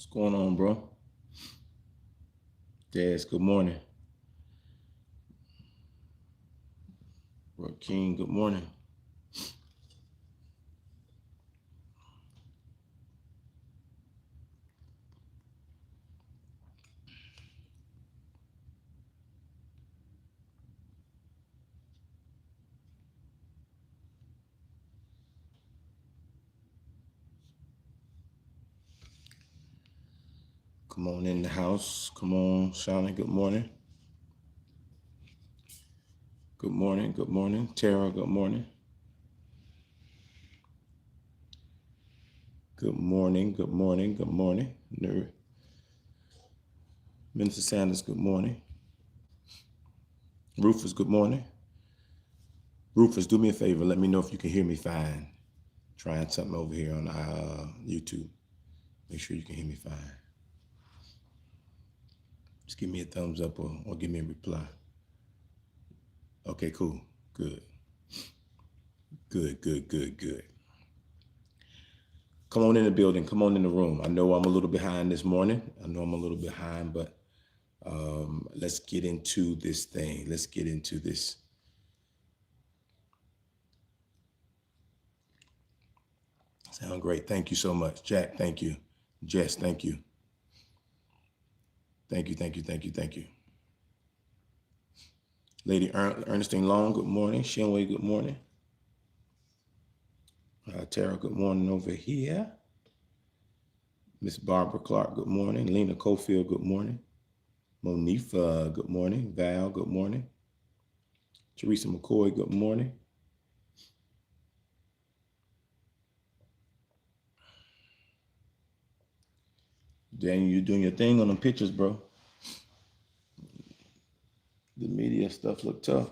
What's going on, bro? Des, good morning. Bro King, good morning. Come on in the house. Come on, Shawnee, good morning. Good morning, good morning. Tara, good morning. Good morning, good morning, good morning. Minister Sanders, good morning. Rufus, good morning. Rufus, do me a favor. Let me know if you can hear me fine. Trying something over here on YouTube. Make sure you can hear me fine. Just give me a thumbs up or give me a reply. Okay, cool. Good. Good, good, good, good. Come on in the building. Come on in the room. I know I'm a little behind this morning. I know I'm a little behind, but let's get into this thing. Let's get into this. Sound great. Thank you so much. Jack, thank you. Jess, thank you. Thank you, thank you, thank you, thank you. Lady Ernestine Long, good morning. Shinway, good morning. Tara, good morning over here. Miss Barbara Clark, good morning. Lena Cofield, good morning. Monifa, good morning. Val, good morning. Teresa McCoy, good morning. Daniel, you doing your thing on them pictures, bro. The media stuff look tough.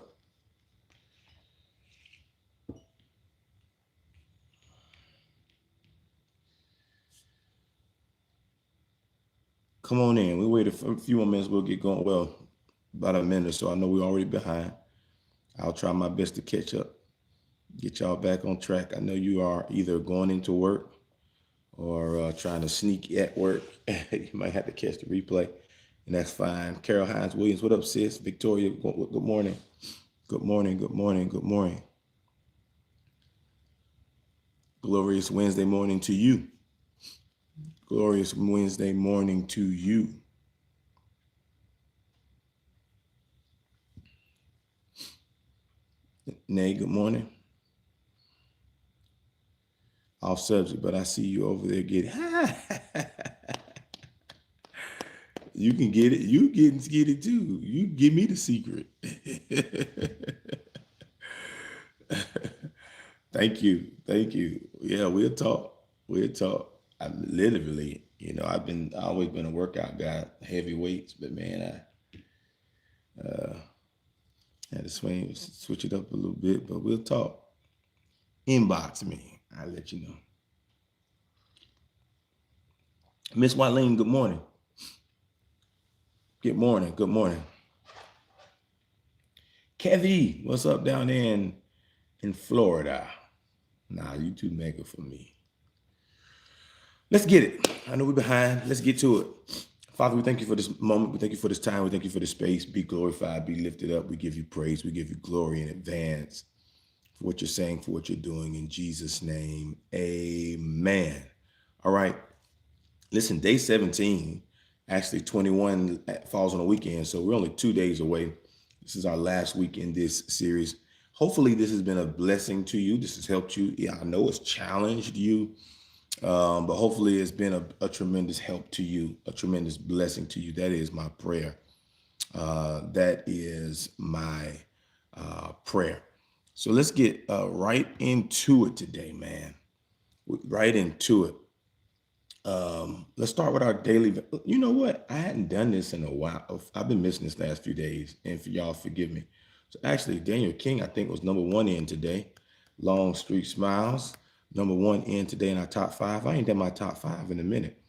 Come on in. We wait a few more minutes. We'll get going. Well, about a minute or so. I know we're already behind. I'll try my best to catch up, get y'all back on track. I know you are either going into work or trying to sneak at work. You might have to catch the replay, and that's fine. Carol Hines Williams, what up, sis? Victoria, good morning. Good morning, good morning, good morning. Glorious Wednesday morning to you. Glorious Wednesday morning to you. Nay, good morning. Off subject, but I see you over there getting. You can get it. You get it too. You give me the secret. Thank you. Thank you. Yeah, we'll talk. We'll talk. I literally, I always been a workout guy, heavy weights, but man, I had to switch it up a little bit, but we'll talk. Inbox me. I'll let you know. Miss Wileen, good morning. Good morning. Good morning. Kevy, what's up down there in Florida? Nah, you too mega for me. Let's get it. I know we're behind. Let's get to it. Father, we thank you for this moment. We thank you for this time. We thank you for this space. Be glorified, be lifted up. We give you praise. We give you glory in advance for what you're saying, for what you're doing. In Jesus' name, amen. All right. Listen, day 17, actually 21 falls on a weekend. So we're only 2 days away. This is our last week in this series. Hopefully this has been a blessing to you. This has helped you. Yeah, I know it's challenged you. But hopefully it's been a tremendous help to you, a tremendous blessing to you. That is my prayer. That is my prayer. So let's get right into it today, man. Right into it. Let's start with our daily. You know what? I hadn't done this in a while. I've been missing this last few days, and for y'all, forgive me. So actually, Daniel King, I think, was number one in today. Long Street Smiles, number one in today in our top five. I ain't done my top five in a minute.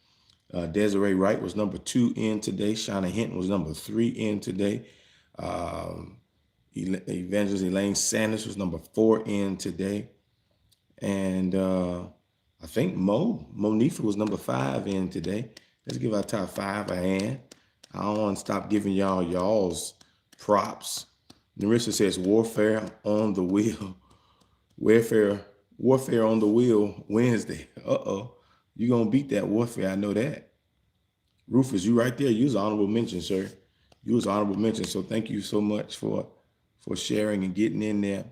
Desiree Wright was number two in today. Shauna Hinton was number three in today. Evangelist Elaine Sanders was number four in today. And I think Monifa was number five in today. Let's give our top five a hand. I don't want to stop giving y'all's props. Narissa says warfare on the wheel. Warfare on the wheel Wednesday. Uh-oh. You're going to beat that warfare. I know that. Rufus, you right there. You was honorable mention, sir. You was honorable mention. So thank you so much for sharing and getting in there.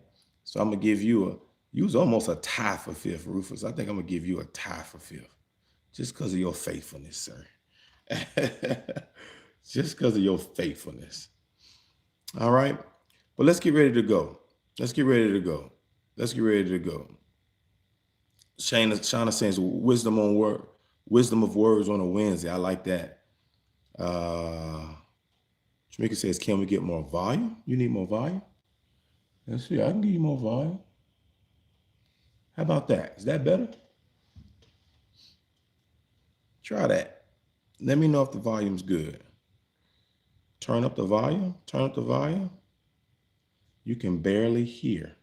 So I'm going to give you you was almost a tie for fifth, Rufus. I think I'm going to give you a tie for fifth just because of your faithfulness, sir. Just because of your faithfulness. All right. But let's get ready to go. Let's get ready to go. Let's get ready to go. Shauna says wisdom of words on a Wednesday. I like that. Jamaica says, can we get more volume? You need more volume? Let's see. I can give you more volume. How about that? Is that better? Try that. Let me know if the volume's good. Turn up the volume. Turn up the volume. You can barely hear.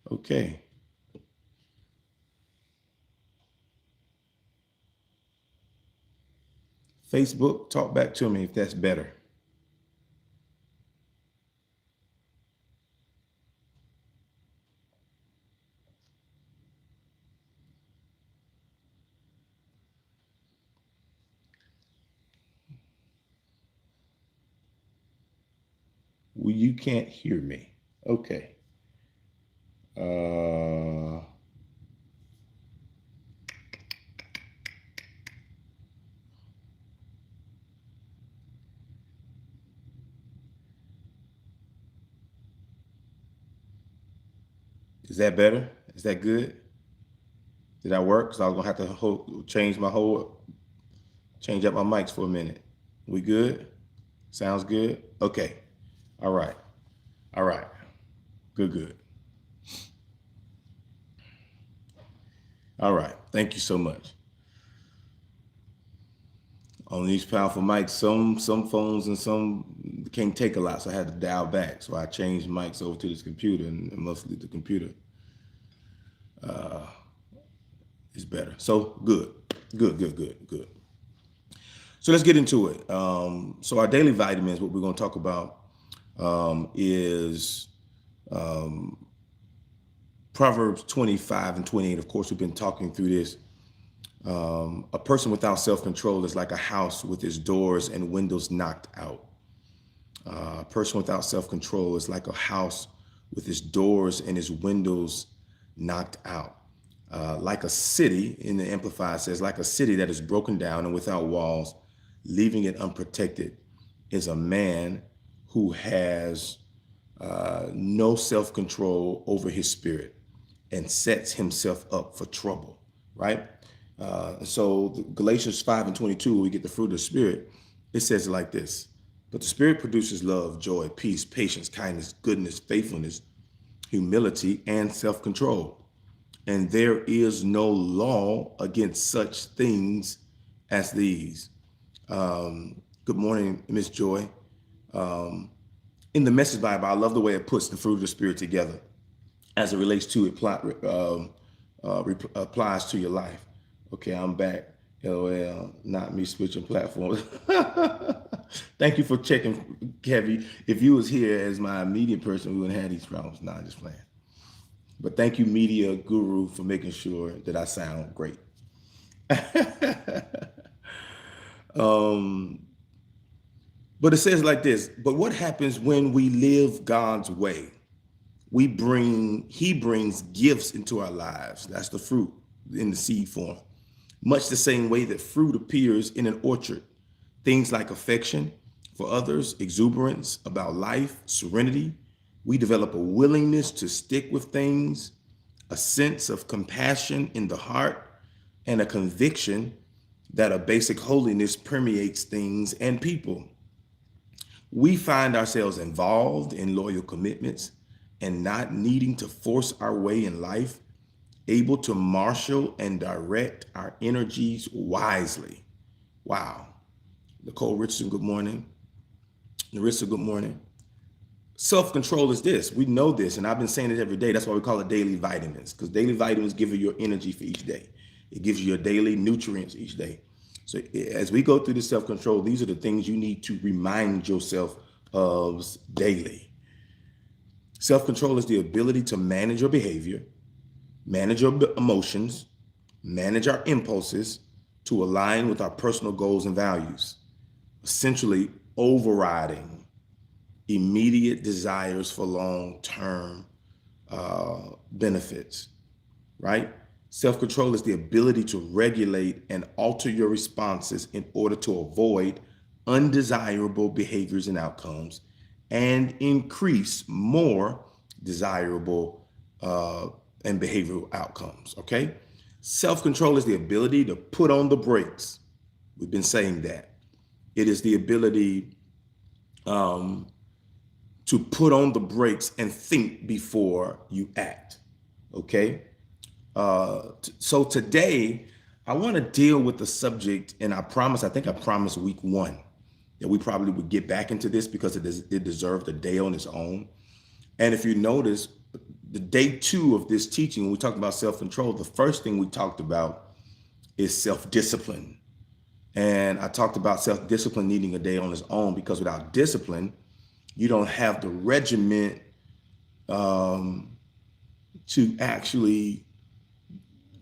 Okay. Facebook, talk back to me if that's better. Well, you can't hear me. Okay. Is that better? Is that good? Did that work? Because I was gonna have to change up my mics for a minute. We good? Sounds good? Okay. All right. All right. Good. All right. Thank you so much. On these powerful mics, some phones and some can't take a lot, so I had to dial back. So I changed mics over to this computer, and mostly the computer is better. So good. So let's get into it. So our daily vitamins, what we're going to talk about is Proverbs 25 and 28. Of course, we've been talking through this. A person without self-control is like a house with its doors and windows knocked out. A person without self-control is like a house with its doors and its windows knocked out. Like a city, in the Amplified says, like a city that is broken down and without walls, leaving it unprotected, is a man who has no self-control over his spirit and sets himself up for trouble, right? So Galatians 5 and 22, we get the fruit of the Spirit. It says it like this: but the Spirit produces love, joy, peace, patience, kindness, goodness, faithfulness, humility, and self-control. And there is no law against such things as these. Good morning, Miss Joy. In the Message Bible, I love the way it puts the fruit of the Spirit together as it relates to applies to your life. Okay, I'm back. LOL, not me switching platforms. Thank you for checking, Kevin. If you was here as my immediate person, we wouldn't have these problems. Nah, just playing. But thank you, Media Guru, for making sure that I sound great. But it says like this: but what happens when we live God's way? He brings gifts into our lives. That's the fruit in the seed form. Much the same way that fruit appears in an orchard. Things like affection for others, exuberance about life, serenity. We develop a willingness to stick with things, a sense of compassion in the heart, and a conviction that a basic holiness permeates things and people. We find ourselves involved in loyal commitments and not needing to force our way in life, able to marshal and direct our energies wisely. Wow. Nicole Richardson, good morning. Narissa, good morning. Self-control is this. We know this, and I've been saying it every day. That's why we call it daily vitamins, because daily vitamins give you your energy for each day. It gives you your daily nutrients each day. So as we go through the self-control, these are the things you need to remind yourself of daily. Self-control is the ability to manage your behavior, manage your emotions, manage our impulses to align with our personal goals and values, essentially overriding immediate desires for long-term benefits, right? Self-control is the ability to regulate and alter your responses in order to avoid undesirable behaviors and outcomes and increase more desirable and behavioral outcomes, okay? Self-control is the ability to put on the brakes. We've been saying that. It is the ability to put on the brakes and think before you act, okay? So today, I want to deal with the subject, and I think I promised week 1 that we probably would get back into this because it deserved a day on its own. And if you notice, the day 2 of this teaching, when we talked about self-control, the first thing we talked about is self-discipline. And I talked about self-discipline needing a day on its own because without discipline, you don't have the regiment to actually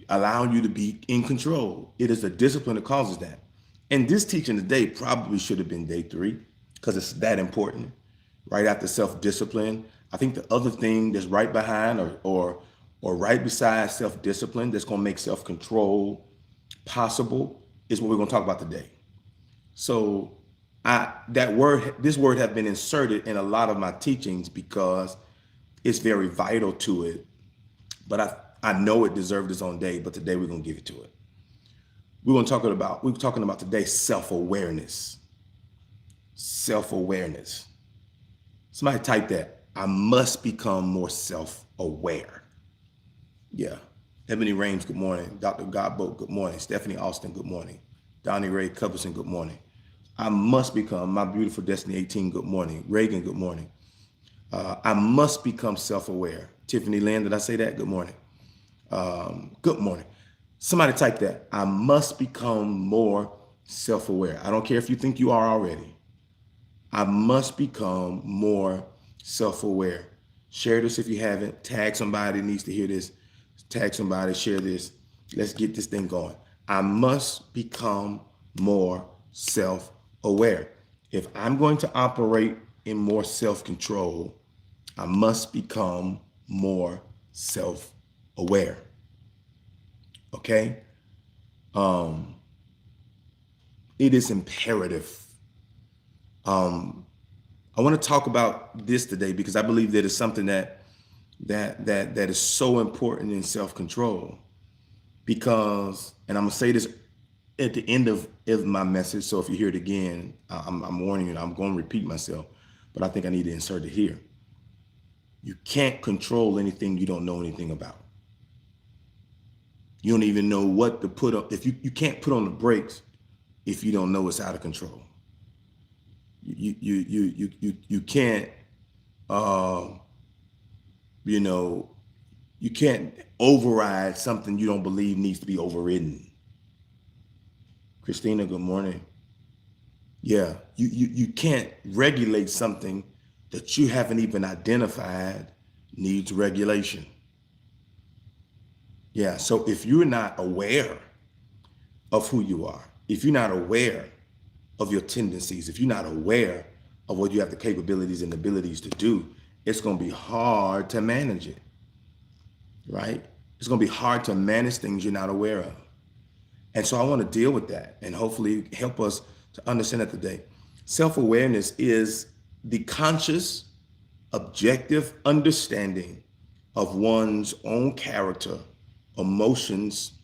allow you to be in control. It is the discipline that causes that. And this teaching today probably should have been day 3 because it's that important. Right after self-discipline, I think the other thing that's right behind or right beside self-discipline that's going to make self-control possible is what we're going to talk about today. So this word have been inserted in a lot of my teachings because it's very vital to it. But I know it deserved its own day, but today we're going to give it to it. We're talking about today self-awareness. Self-awareness. Somebody type that. I must become more self-aware. Yeah. Ebony Rames, good morning. Dr. Godboat, good morning. Stephanie Austin, good morning. Donnie Ray Cubberson, good morning. I must become, my beautiful Destiny 18, good morning. Reagan, good morning. I must become self-aware. Tiffany Lynn, did I say that? Good morning. Good morning. Somebody type that. I must become more self-aware. I don't care if you think you are already. I must become more self-aware. Share this if you haven't. Tag somebody that needs to hear this. Tag somebody, share this. Let's get this thing going. I must become more self-aware. If I'm going to operate in more self-control, I must become more self-aware. Okay? It is imperative. I want to talk about this today because I believe that it's something that is so important in self-control. Because, and I'm gonna say this at the end of my message, so if you hear it again, I'm warning you, I'm going to repeat myself, but I think I need to insert it here. You can't control anything you don't know anything about. You don't even know what to put up. If you can't put on the brakes if you don't know it's out of control. You can't you can't override something you don't believe needs to be overridden. Christina, good morning. Yeah, you can't regulate something that you haven't even identified needs regulation. Yeah, so if you're not aware of who you are, if you're not aware of your tendencies, if you're not aware of what you have the capabilities and abilities to do, it's going to be hard to manage it, right? It's going to be hard to manage things you're not aware of. And so I want to deal with that and hopefully help us to understand that today. Self-awareness is the conscious, objective understanding of one's own character, emotions,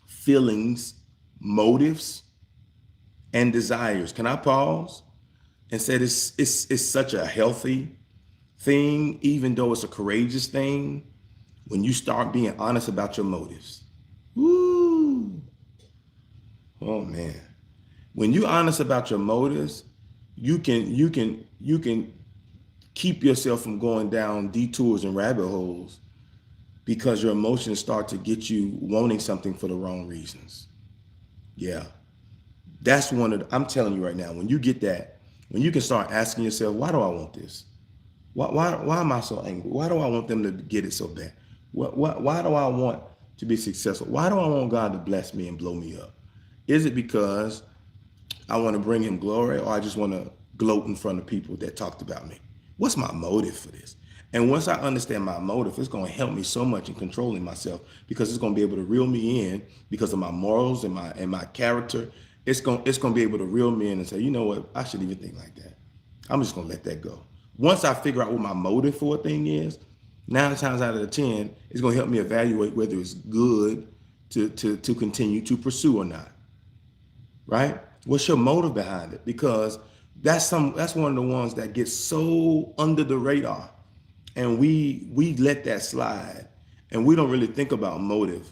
feelings, motives, and desires. Can I pause and say this? It's such a healthy thing, even though it's a courageous thing, when you start being honest about your motives. Woo! Oh man. When you're honest about your motives, you can keep yourself from going down detours and rabbit holes because your emotions start to get you wanting something for the wrong reasons. Yeah. That's one of the, I'm telling you right now, when you get that, when you can start asking yourself, why do I want this? Why am I so angry? Why do I want them to get it so bad? Why do I want to be successful? Why do I want God to bless me and blow me up? Is it because I want to bring him glory, or I just want to gloat in front of people that talked about me? What's my motive for this? And once I understand my motive, it's going to help me so much in controlling myself, because it's going to be able to reel me in because of my morals and my character. It's going to be able to reel me in and say, you know what, I shouldn't even think like that. I'm just going to let that go. Once I figure out what my motive for a thing is, 9 times out of the 10, it's going to help me evaluate whether it's good to continue to pursue or not. Right? What's your motive behind it? Because that's one of the ones that gets so under the radar, and we let that slide, and we don't really think about motive.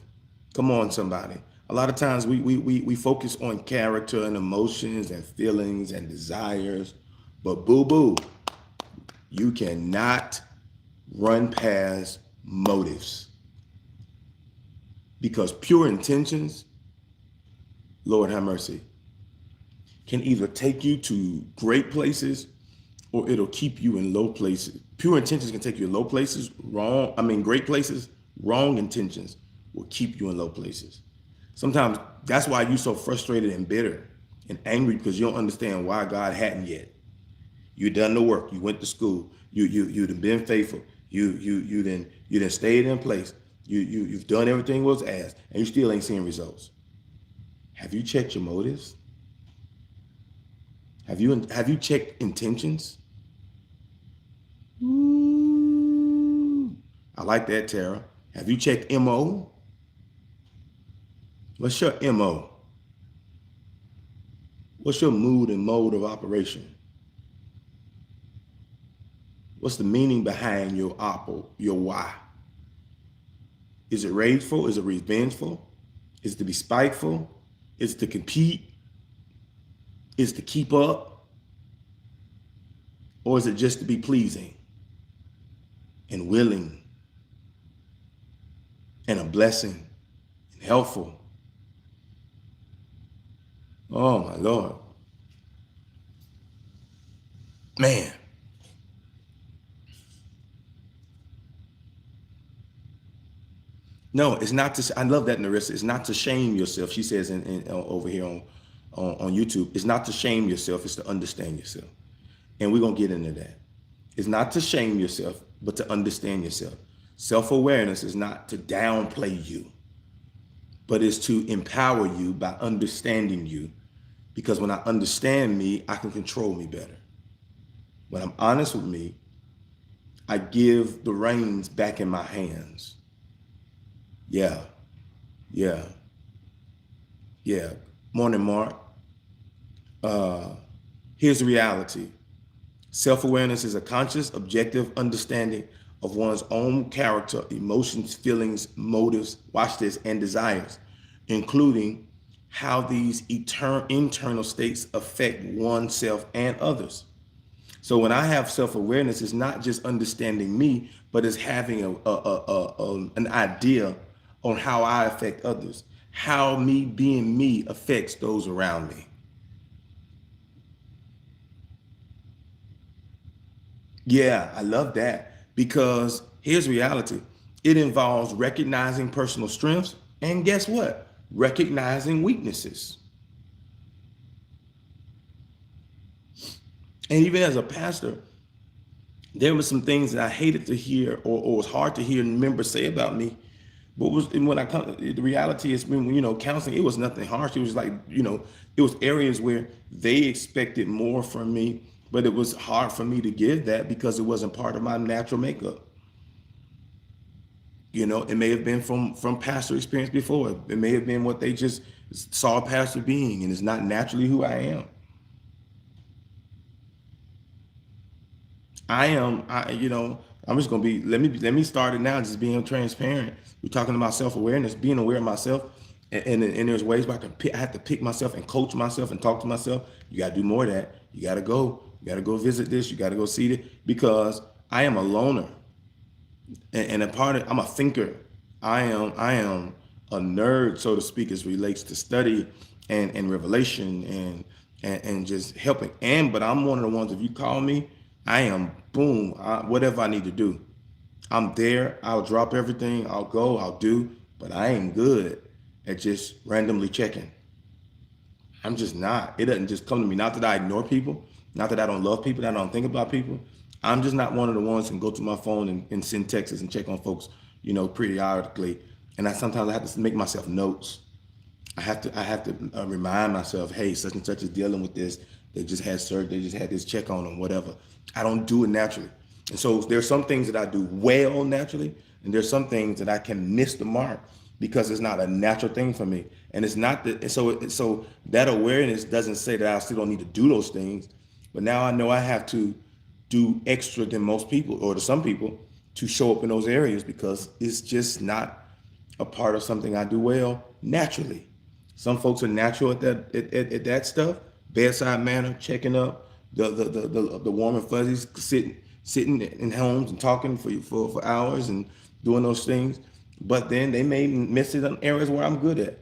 Come on, somebody. A lot of times we focus on character and emotions and feelings and desires, but boo-boo, you cannot run past motives, because pure intentions, Lord have mercy, can either take you to great places or it'll keep you in low places. Pure intentions can take you in low places, great places. Wrong intentions will keep you in low places. Sometimes that's why you're so frustrated and bitter and angry, because you don't understand why God hadn't yet. You done the work. You went to school. You've been faithful. You done stayed in place. You've done everything was asked, and you still ain't seeing results. Have you checked your motives? Have you checked intentions? Ooh, I like that, Tara. Have you checked MO? What's your MO? What's your mood and mode of operation? What's the meaning behind your why? Is it rageful? Is it revengeful? Is it to be spiteful? Is it to compete? Is it to keep up? Or is it just to be pleasing and willing and a blessing and helpful? Oh my Lord. Man. No, it's not to, I love that, Narissa. It's not to shame yourself. She says over here on YouTube, it's not to shame yourself, it's to understand yourself. And we're going to get into that. It's not to shame yourself, but to understand yourself. Self-awareness is not to downplay you, but it's to empower you by understanding you. Because when I understand me, I can control me better. When I'm honest with me, I give the reins back in my hands. Yeah. Morning, Mark. Here's the reality. Self-awareness is a conscious, objective understanding of one's own character, emotions, feelings, motives, watch this, and desires, including how these internal states affect oneself and others. So when I have self-awareness, it's not just understanding me, but it's having an idea on how I affect others, how me being me affects those around me. Yeah, I love that, because here's reality. It involves recognizing personal strengths and guess what? Recognizing weaknesses. And even as a pastor, there were some things that I hated to hear, or was hard to hear members say about me. But when I come, the reality is, when counseling, it was nothing harsh. It was like, it was areas where they expected more from me, but it was hard for me to give that because it wasn't part of my natural makeup. It may have been from pastor experience before. It may have been what they just saw a pastor being, and it's not naturally who I am. I'm just gonna be. Let me start it now. Just being transparent. We're talking about self-awareness, being aware of myself, and there's ways where I have to pick myself and coach myself and talk to myself. You gotta do more of that. You gotta go. You gotta go visit this. You gotta go see it, because I am a loner, and a part of, I'm a thinker. I am a nerd, so to speak, as relates to study and revelation and just helping. But I'm one of the ones, if you call me, I am boom, whatever I need to do. I'm there. I'll drop everything. I'll go. I'll do. But I ain't good at just randomly checking. I'm just not. It doesn't just come to me. Not that I ignore people. Not that I don't love people. That I don't think about people. I'm just not one of the ones who can go to my phone and send texts and check on folks, periodically. And sometimes I have to make myself notes. I have to remind myself, hey, such and such is dealing with this. They just had surgery. They just had this check on them, whatever. I don't do it naturally. And so there's some things that I do well naturally, and there's some things that I can miss the mark because it's not a natural thing for me. And it's not that. So that awareness doesn't say that I still don't need to do those things, but now I know I have to do extra than most people or to some people to show up in those areas because it's just not a part of something I do well naturally. Some folks are natural at that stuff, bedside manner, checking up, the warm and fuzzies, sitting in homes and talking for hours and doing those things. But then they may miss it in areas where I'm good at.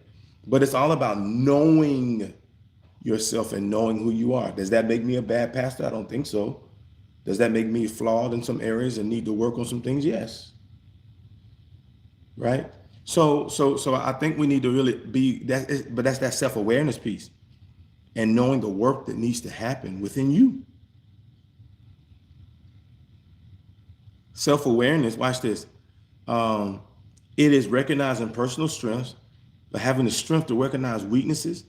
But it's all about knowing yourself and knowing who you are. Does that make me a bad pastor? I don't think so. Does that make me flawed in some areas and need to work on some things? Yes. Right? So I think we need to really be that, but that's that self-awareness piece and knowing the work that needs to happen within you. Self-awareness, watch this. It is recognizing personal strengths, but having the strength to recognize weaknesses,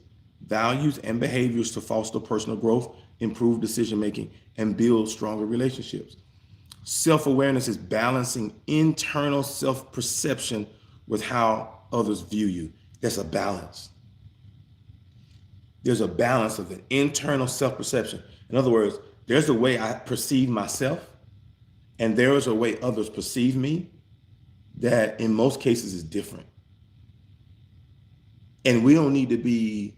values, and behaviors to foster personal growth, improve decision-making, and build stronger relationships. Self-awareness is balancing internal self-perception with how others view you. There's a balance. There's a balance of an internal self-perception. In other words, there's a way I perceive myself, and there is a way others perceive me that in most cases is different. And we don't need to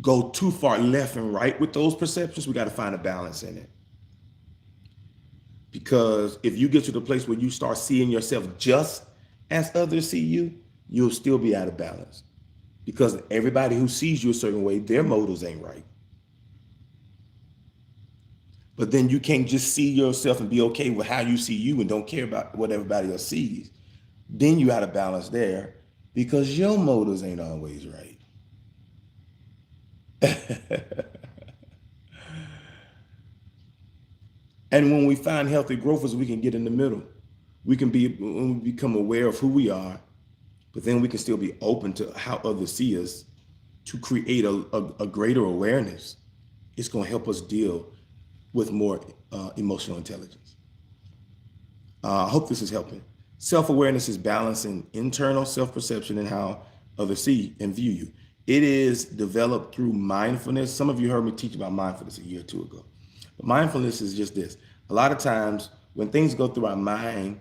go too far left and right with those perceptions. We got to find a balance in it. Because if you get to the place where you start seeing yourself just as others see you, you'll still be out of balance. Because everybody who sees you a certain way, their motives ain't right. But then you can't just see yourself and be okay with how you see you and don't care about what everybody else sees. Then you out of balance there because your motives ain't always right. And when we find healthy growth is we can get in the middle. When we become aware of who we are, but then we can still be open to how others see us to create a greater awareness. It's going to help us deal with more emotional intelligence. I hope this is helping. Self-awareness is balancing internal self-perception and how others see and view you. It is developed through mindfulness. Some of you heard me teach about mindfulness a year or two ago. But mindfulness is just this. A lot of times when things go through our mind,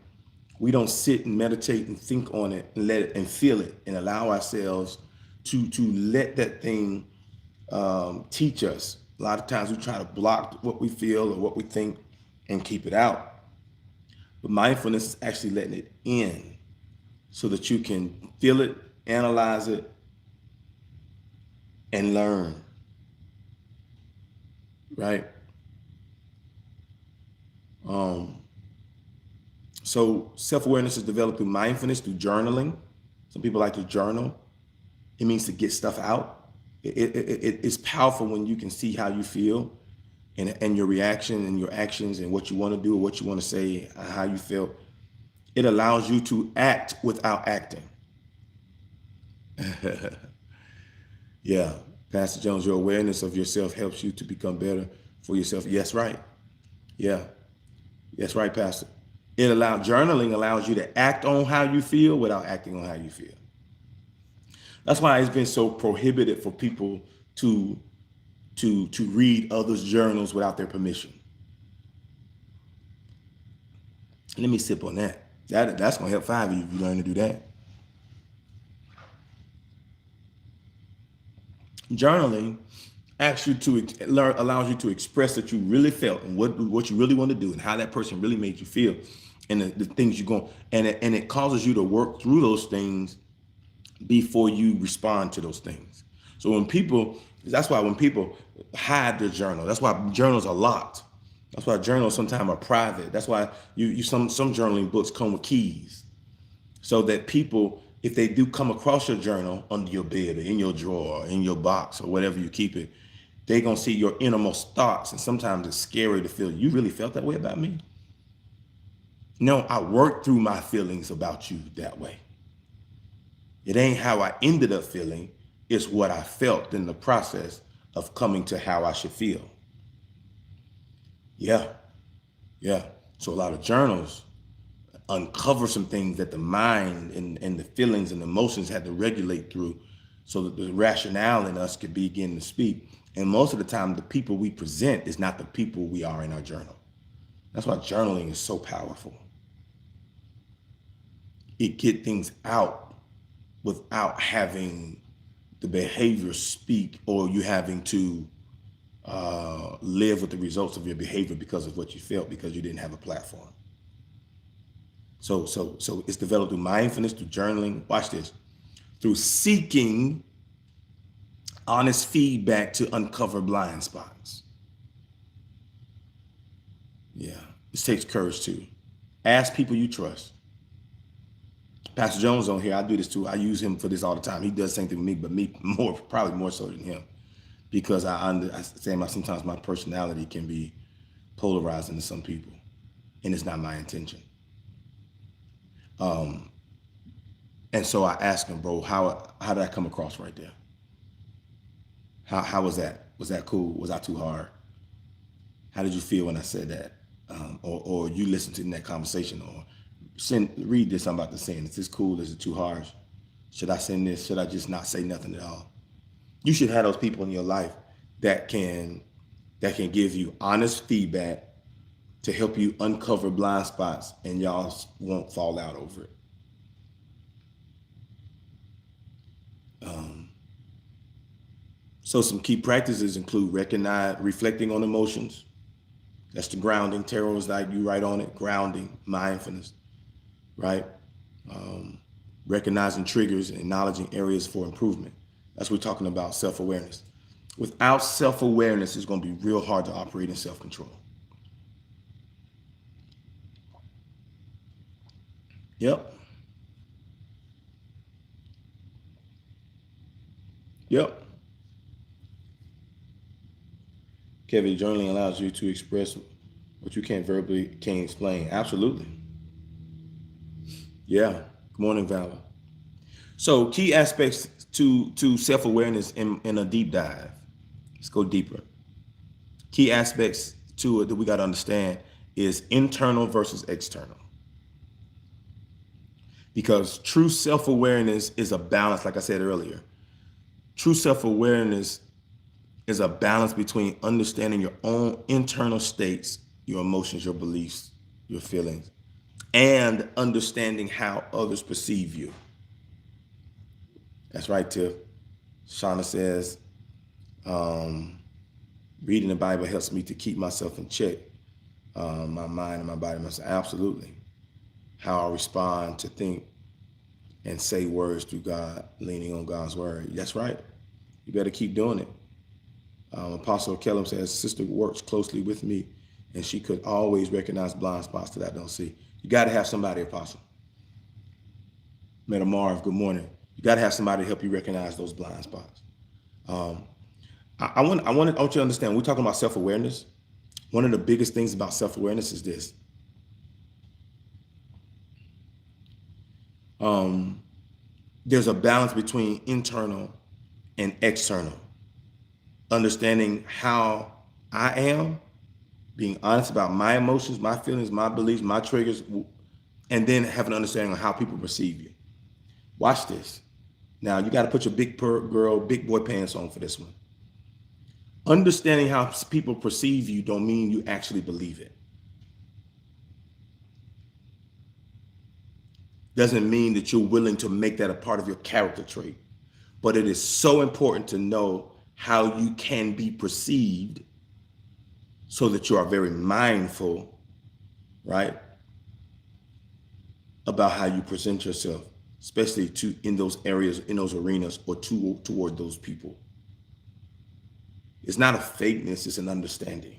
we don't sit and meditate and think on it and let it and feel it and allow ourselves to let that thing teach us. A lot of times we try to block what we feel or what we think and keep it out. But mindfulness is actually letting it in so that you can feel it, analyze it, and learn. Right? So self-awareness is developed through mindfulness, through journaling. Some people like to journal. It means to get stuff out. It's powerful when you can see how you feel and your reaction and your actions and what you want to do or what you want to say, how you feel. It allows you to act without acting. Yeah. Pastor Jones, your awareness of yourself helps you to become better for yourself. Yes, right. Yeah. That's right, Pastor. Journaling allows you to act on how you feel without acting on how you feel. That's why it's been so prohibited for people to read others' journals without their permission. Let me sip on that. That's gonna help 5 of you if you learn to do that. Journaling allows you to express that you really felt and what you really want to do and how that person really made you feel. and the things you're going, and it causes you to work through those things before you respond to those things. So that's why when people hide their journal, that's why journals are locked. That's why journals sometimes are private. That's why some journaling books come with keys, so that people, if they do come across your journal under your bed or in your drawer or in your box or whatever you keep it, they're gonna see your innermost thoughts. And sometimes it's scary to feel, you really felt that way about me? No, I worked through my feelings about you that way. It ain't how I ended up feeling, it's what I felt in the process of coming to how I should feel. Yeah. So a lot of journals uncover some things that the mind and the feelings and emotions had to regulate through, so that the rationale in us could begin to speak. And most of the time, the people we present is not the people we are in our journal. That's why journaling is so powerful. It gets things out without having the behavior speak, or you having to live with the results of your behavior because of what you felt, because you didn't have a platform. So it's developed through mindfulness, through journaling. Watch this. Through seeking honest feedback to uncover blind spots. Yeah, this takes courage too. Ask people you trust. Pastor Jones on here, I do this too. I use him for this all the time. He does the same thing with me, but me probably more so than him, because sometimes my personality can be polarizing to some people, and it's not my intention. And so I asked him, bro, how did I come across right there? How was that? Was that cool? Was I too hard? How did you feel when I said that? Or you listened to that conversation, or read this I'm about to say. Is this cool? Is it too harsh? Should I send this? Should I just not say nothing at all? You should have those people in your life that can give you honest feedback to help you uncover blind spots, and y'all won't fall out over it. So some key practices include reflecting on emotions. That's the grounding. Tarot's like, you write on it, grounding, mindfulness, right? Recognizing triggers and acknowledging areas for improvement. That's what we're talking about, self-awareness. Without self-awareness, it's going to be real hard to operate in self-control. Yep. Kevin, journaling allows you to express what you can't explain. Absolutely. Yeah. Good morning, Valor. So key aspects to self-awareness in a deep dive. Let's go deeper. Key aspects to it that we got to understand is internal versus external. Because true self-awareness is a balance, like I said earlier. True self-awareness is a balance between understanding your own internal states, your emotions, your beliefs, your feelings, and understanding how others perceive you. That's right, Tiff. Shauna says, reading the Bible helps me to keep myself in check, my mind and my body. Absolutely. How I respond to think and say words through God, leaning on God's word. That's right. You better keep doing it. Apostle Kellum says, sister works closely with me, and she could always recognize blind spots that I don't see. You got to have somebody, Apostle. Meta Marv, good morning. You got to have somebody to help you recognize those blind spots. I want you to understand, we're talking about self-awareness. One of the biggest things about self-awareness is this. There's a balance between internal and external. Understanding how I am, being honest about my emotions, my feelings, my beliefs, my triggers, and then have an understanding of how people perceive you. Watch this. Now, you got to put your big girl, big boy pants on for this one. Understanding how people perceive you don't mean you actually believe it. Doesn't mean that you're willing to make that a part of your character trait. But it is so important to know how you can be perceived, so that you are very mindful, right, about how you present yourself, especially to in those areas, in those arenas, or toward those people. It's not a fakeness, it's an understanding.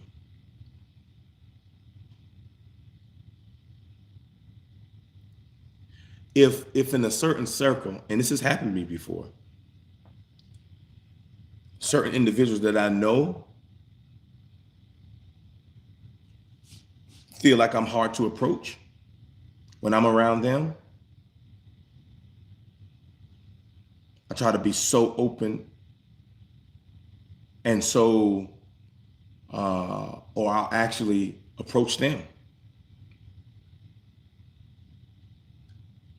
If in a certain circle, and this has happened to me before, certain individuals that I know feel like I'm hard to approach when I'm around them, I try to be so open and so, or I'll actually approach them.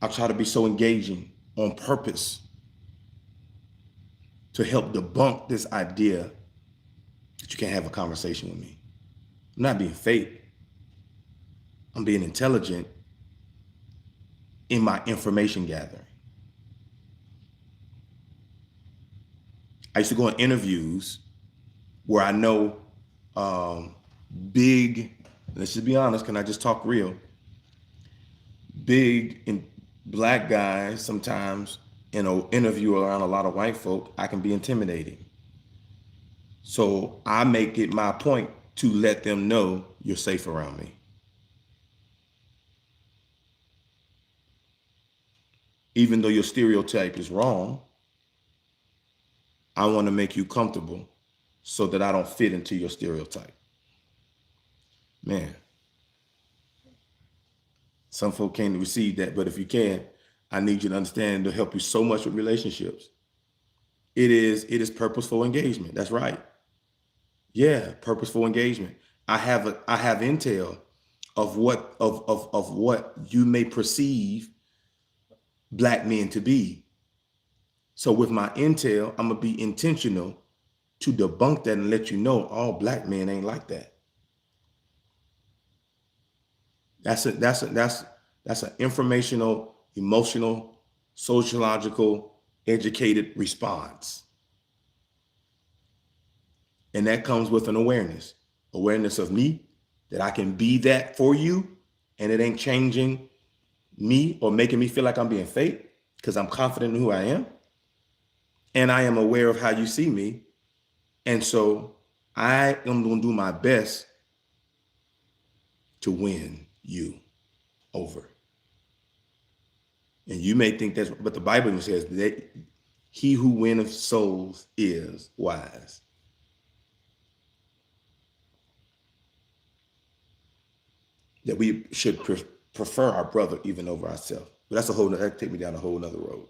I'll try to be so engaging on purpose to help debunk this idea that you can't have a conversation with me. I'm not being fake. I'm being intelligent in my information gathering. I used to go on interviews where I know big, let's just be honest, can I just talk real? Big and black guys, sometimes in an interview around a lot of white folk, I can be intimidating. So I make it my point to let them know you're safe around me. Even though your stereotype is wrong, I want to make you comfortable so that I don't fit into your stereotype. Man, some folk can't receive that, but if you can, I need you to understand to help you so much with relationships. It is purposeful engagement. That's right. Yeah, purposeful engagement. I have intel of what you may perceive black men to be. So with my intel, I'm gonna be intentional to debunk that and let you know all black men ain't like that. That's an informational, emotional, sociological, educated response. And that comes with an awareness of me, that I can be that for you, and it ain't changing me or making me feel like I'm being fake, because I'm confident in who I am. And I am aware of how you see me. And so I am going to do my best to win you over. And you may think that's, but the Bible says that he who winneth souls is wise. That we should prefer our brother even over ourselves. But that's that take me down a whole nother road.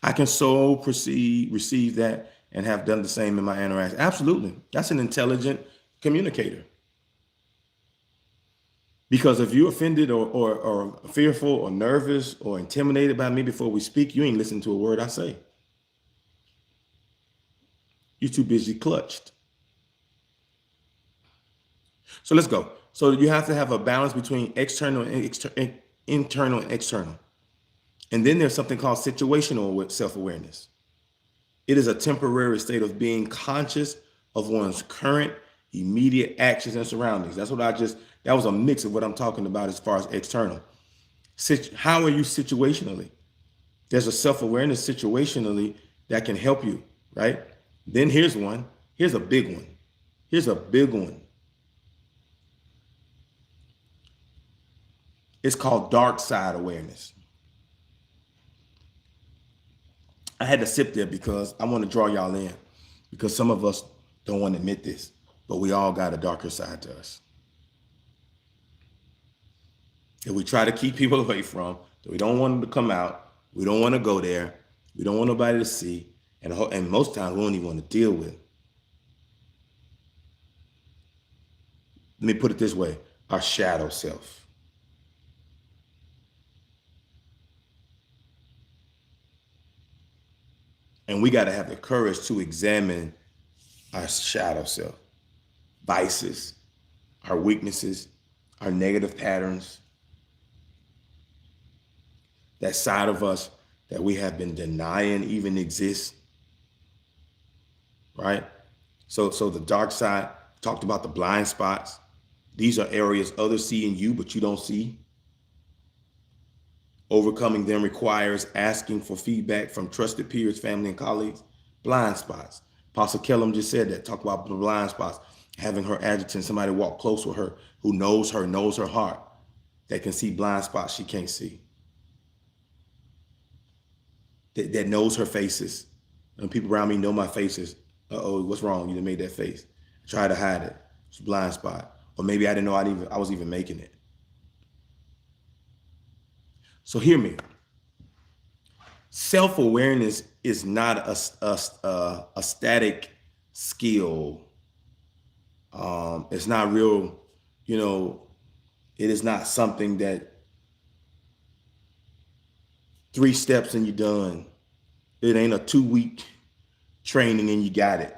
I can so receive that and have done the same in my interaction. Absolutely. That's an intelligent communicator. Because if you're offended or fearful or nervous or intimidated by me before we speak, you ain't listening to a word I say. You're too busy clutched. So let's go. So you have to have a balance between internal and external. And then there's something called situational self-awareness. It is a temporary state of being conscious of one's current immediate actions and surroundings. That's what that was a mix of what I'm talking about as far as external. How are you situationally? There's a self-awareness situationally that can help you, right? Then here's one. Here's a big one. Here's a big one. It's called dark side awareness. I had to sit there because I want to draw y'all in, because some of us don't want to admit this, but we all got a darker side to us that we try to keep people away from, that we don't want them to come out. We don't want to go there. We don't want nobody to see. And most times we don't even want to deal with. Let me put it this way, our shadow self. And we got to have the courage to examine our shadow self, vices, our weaknesses, our negative patterns, that side of us that we have been denying even exists, right? So the dark side, talked about the blind spots. These are areas others see in you, but you don't see. Overcoming them requires asking for feedback from trusted peers, family, and colleagues. Blind spots. Apostle Kellum just said that. Talk about blind spots. Having her adjutant, somebody walk close with her who knows her heart, that can see blind spots she can't see. That knows her faces. And people around me know my faces. Uh-oh, what's wrong? You done made that face. Try to hide it. It's a blind spot. Or maybe I didn't know I was even making it. So hear me. Self-awareness is not a static skill. It's not real, it is not something that 3 steps and you're done. It ain't a 2-week training and you got it.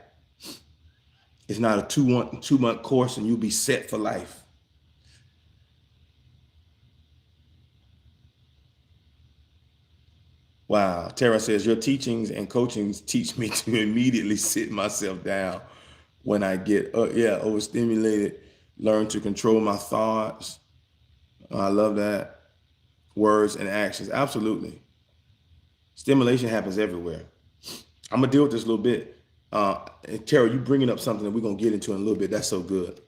It's not a 2-month course and you'll be set for life. Wow. Tara says, your teachings and coachings teach me to immediately sit myself down when I get overstimulated, learn to control my thoughts. I love that. Words and actions. Absolutely. Stimulation happens everywhere. I'm going to deal with this a little bit. And Tara, you bringing up something that we're going to get into in a little bit. That's so good.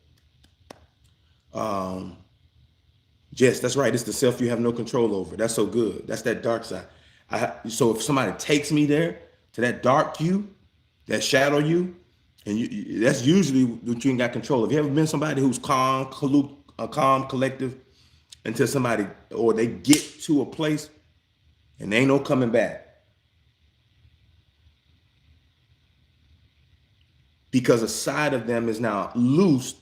Jess, that's right. It's the self you have no control over. That's so good. That's that dark side. So if somebody takes me there to that dark you, that shadow you, and that's usually what you ain't got control of. You ever been somebody who's calm, collective, until somebody, or they get to a place and there ain't no coming back? Because a side of them is now loose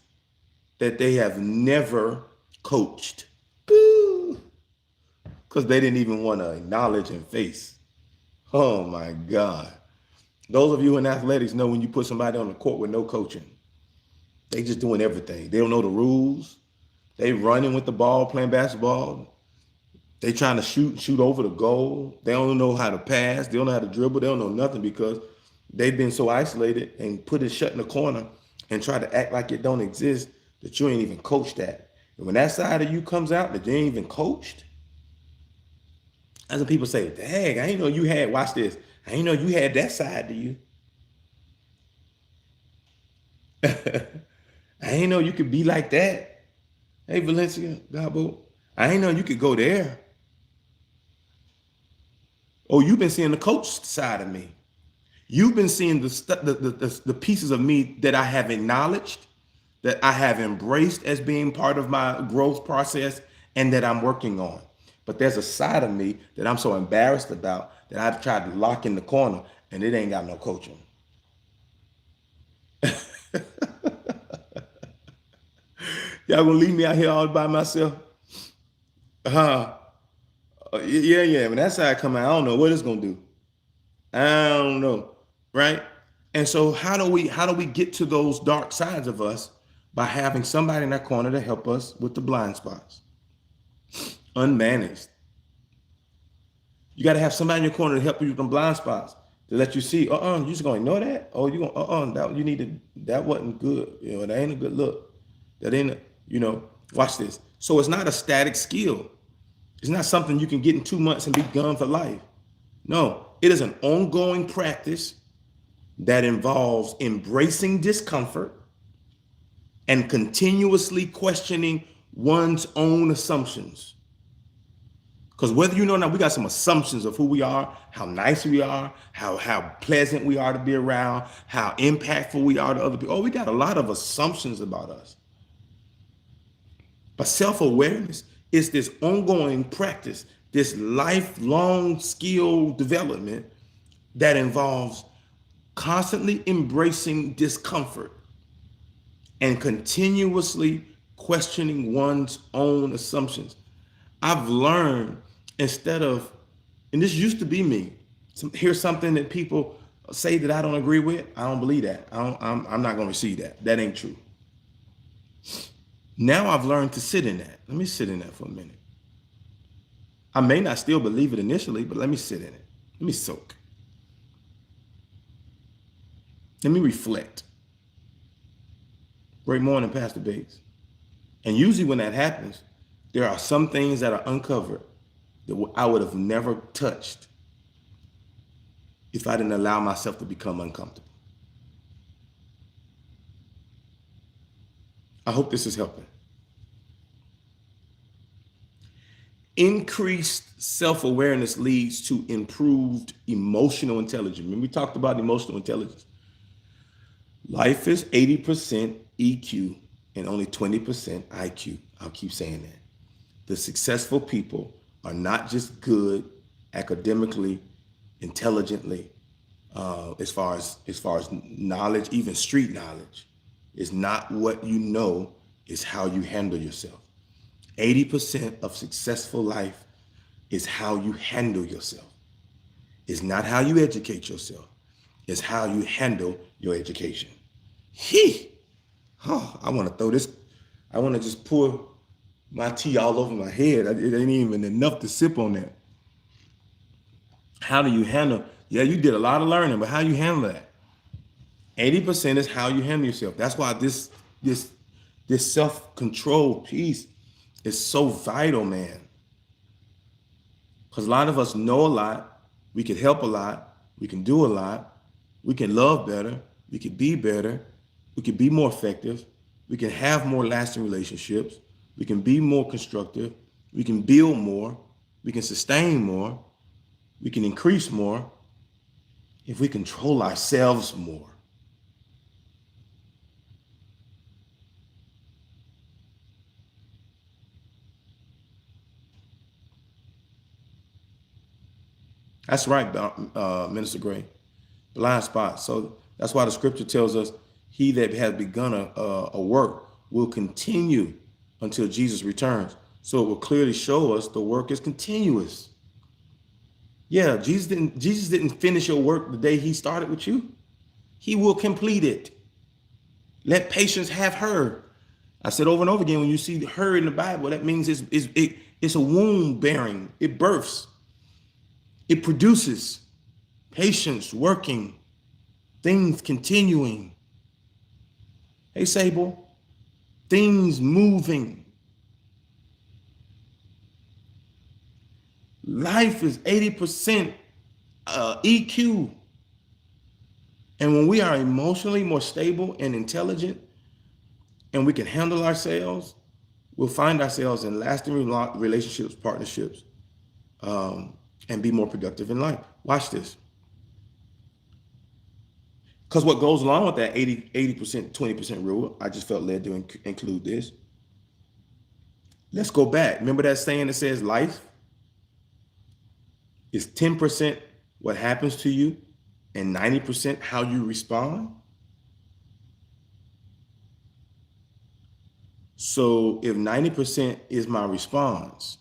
that they have never coached. Because they didn't even want to acknowledge and face. Oh my God. Those of you in athletics know when you put somebody on the court with no coaching, they just doing everything. They don't know the rules. They running with the ball, playing basketball. They trying to shoot over the goal. They don't know how to pass. They don't know how to dribble. They don't know nothing because they've been so isolated and put it shut in the corner and try to act like it don't exist that you ain't even coached that. And when that side of you comes out that you ain't even coached, that's when people say, dang, I ain't know you had, watch this, I ain't know you had that side to you. I ain't know you could be like that. Hey, Valencia, Gabo, I ain't know you could go there. Oh, you've been seeing the coach side of me. You've been seeing the pieces of me that I have acknowledged, that I have embraced as being part of my growth process, and that I'm working on. But there's a side of me that I'm so embarrassed about that I've tried to lock in the corner, and it ain't got no coaching. Y'all gonna leave me out here all by myself? Yeah. When that side come out, I don't know what it's gonna do. I don't know, right? And so how do we get to those dark sides of us? By having somebody in that corner to help us with the blind spots. Unmanaged. You got to have somebody in your corner to help you with them blind spots, to let you see, you just gonna ignore that? Oh, you gonna that you need to, that wasn't good. That ain't a good look. That ain't watch this. So it's not a static skill. It's not something you can get in 2 months and be gone for life. No, it is an ongoing practice that involves embracing discomfort and continuously questioning one's own assumptions. Because whether you know or not, we got some assumptions of who we are, how nice we are, how pleasant we are to be around, how impactful we are to other people. Oh, we got a lot of assumptions about us. But self-awareness is this ongoing practice, this lifelong skill development that involves constantly embracing discomfort and continuously questioning one's own assumptions. I've learned, instead of, and this used to be me, here's something that people say that I don't agree with. I don't believe that. I'm not going to receive that. That ain't true. Now I've learned to sit in that. Let me sit in that for a minute. I may not still believe it initially, but let me sit in it. Let me soak. Let me reflect. Great morning, Pastor Bates. And usually when that happens, there are some things that are uncovered that I would have never touched if I didn't allow myself to become uncomfortable. I hope this is helping. Increased self-awareness leads to improved emotional intelligence. When we talked about emotional intelligence, life is 80% EQ and only 20% IQ. I'll keep saying that. The successful people are not just good academically, intelligently, as far as knowledge, even street knowledge. It's not what you know, it's how you handle yourself. 80% of successful life is how you handle yourself. It's not how you educate yourself. It's how you handle your education. I want to throw this. I want to just pour my tea all over my head. It ain't even enough to sip on that. How do you handle? Yeah, you did a lot of learning, but how you handle that? 80% is how you handle yourself. That's why this self-control piece is so vital, man. Because a lot of us know a lot, we can help a lot, we can do a lot, we can love better, we can be better, we can be more effective, we can have more lasting relationships, we can be more constructive, we can build more, we can sustain more, we can increase more if we control ourselves more. That's right, Minister Gray. Blind spot. So that's why the scripture tells us, he that has begun a work will continue until Jesus returns. So it will clearly show us the work is continuous. Yeah, Jesus didn't finish your work the day he started with you. He will complete it. Let patience have her. I said over and over again, when you see her in the Bible, that means it's a womb bearing. It births. It produces patience working, things continuing. Hey, Sable, things moving. Life is 80% EQ. And when we are emotionally more stable and intelligent, and we can handle ourselves, we'll find ourselves in lasting relationships, partnerships, and be more productive in life. Watch this. Because what goes along with that 80%, 20% rule, I just felt led to include this. Let's go back. Remember that saying that says life is 10% what happens to you and 90% how you respond? So if 90% is my response,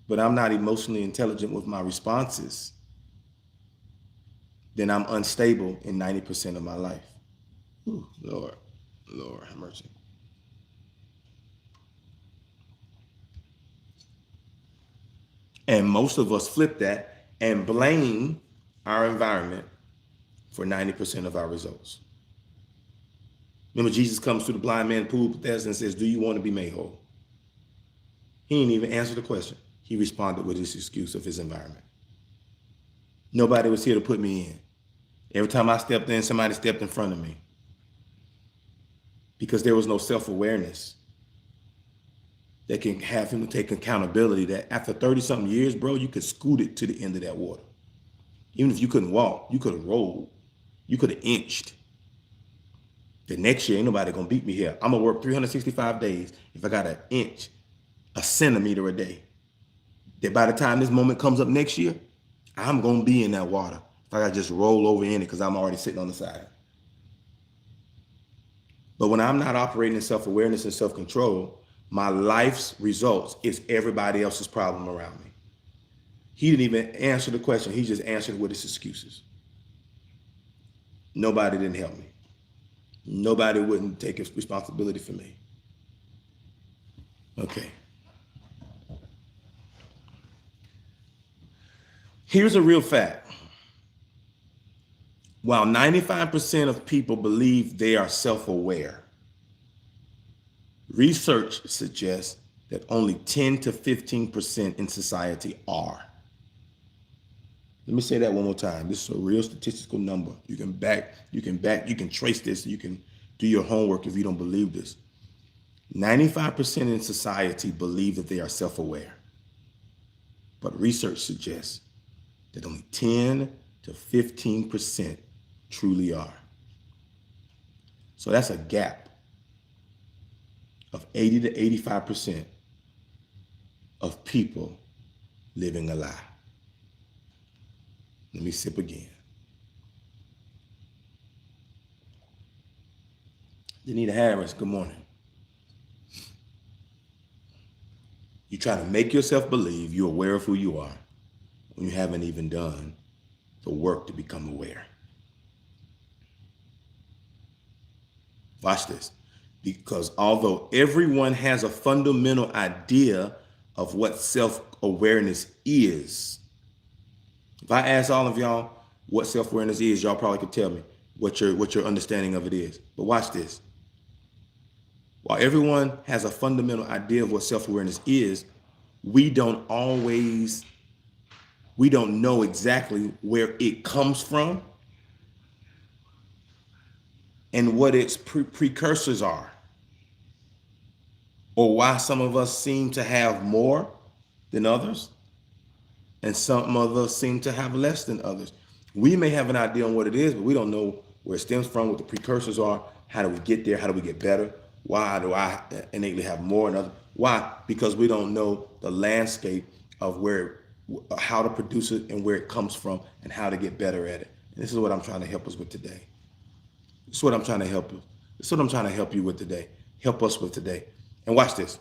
but I'm not emotionally intelligent with my responses, then I'm unstable in 90% of my life. Ooh, Lord have mercy. And most of us flip that and blame our environment for 90% of our results. Remember, Jesus comes to the blind man pool of Bethesda and says, do you want to be made whole? He didn't even answer the question. He responded with his excuse of his environment. Nobody was here to put me in. Every time I stepped in, somebody stepped in front of me. Because there was no self-awareness that can have him to take accountability that after 30-something years, bro, you could scoot it to the end of that water. Even if you couldn't walk, you could have rolled. You could have inched. The next year, ain't nobody gonna beat me here. I'm gonna work 365 days if I got an inch, a centimeter a day. That by the time this moment comes up next year, I'm gonna be in that water. If I gotta just roll over in it because I'm already sitting on the side. But when I'm not operating in self-awareness and self-control, my life's results is everybody else's problem around me. He didn't even answer the question. He just answered with his excuses. Nobody didn't help me. Nobody wouldn't take responsibility for me. Okay. Here's a real fact. While 95% of people believe they are self-aware, research suggests that only 10 to 15% in society are. Let me say that one more time. This is a real statistical number. You can trace this. You can do your homework if you don't believe this. 95% in society believe that they are self-aware. But research suggests that only 10 to 15% truly are. So that's a gap of 80 to 85% of people living a lie. Let me sip again. Danita Harris, good morning. You try to make yourself believe you're aware of who you are when you haven't even done the work to become aware. Watch this. Because although everyone has a fundamental idea of what self-awareness is, if I ask all of y'all what self-awareness is, y'all probably could tell me what your understanding of it is. But watch this. While everyone has a fundamental idea of what self-awareness is, we don't know exactly where it comes from and what its precursors are, or why some of us seem to have more than others and some of us seem to have less than others. We may have an idea on what it is, but we don't know where it stems from, what the precursors are. How do we get there? How do we get better? Why do I innately have more than others? Why? Because we don't know the landscape of how to produce it and where it comes from and how to get better at it. And this is what I'm trying to help us with today. This is what I'm trying to help you. This is what I'm trying to help you with today. Help us with today. And watch this.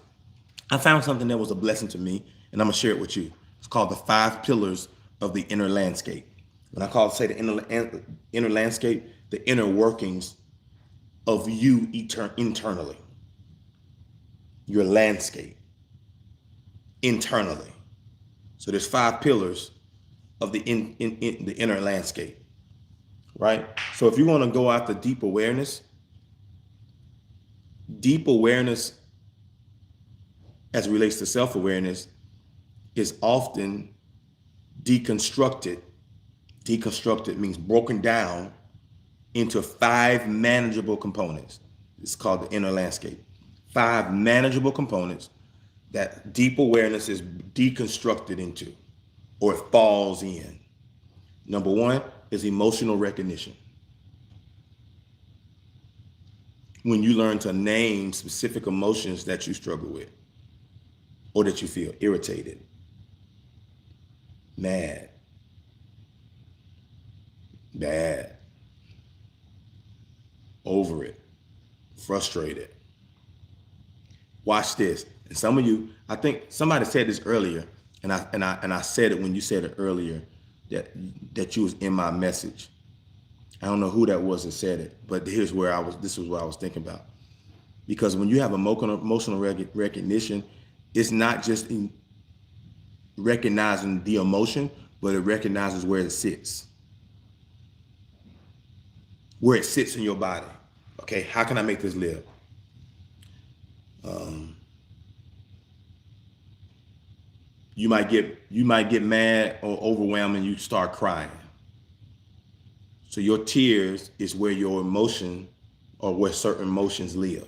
I found something that was a blessing to me, and I'm gonna share it with you. It's called the 5 pillars of the inner landscape. When I say the inner landscape, the inner workings of you internally, your landscape internally. So there's 5 pillars of the the inner landscape, right? So if you want to go after deep awareness as it relates to self-awareness is often deconstructed. Deconstructed means broken down into 5 manageable components. It's called the inner landscape. 5 manageable components that deep awareness is deconstructed into, or it falls in. Number 1 is emotional recognition. When you learn to name specific emotions that you struggle with, or that you feel irritated, mad, bad, over it, frustrated. Watch this. And some of you, I think somebody said this earlier, and I said it when you said it earlier, that you was in my message. I don't know who that was that said it, but this is what I was thinking about. Because when you have emotional recognition, it's not just in recognizing the emotion, but it recognizes where it sits. Where it sits in your body. Okay, how can I make this live? You might get mad or overwhelmed and you start crying. So your tears is where your emotion or where certain emotions live.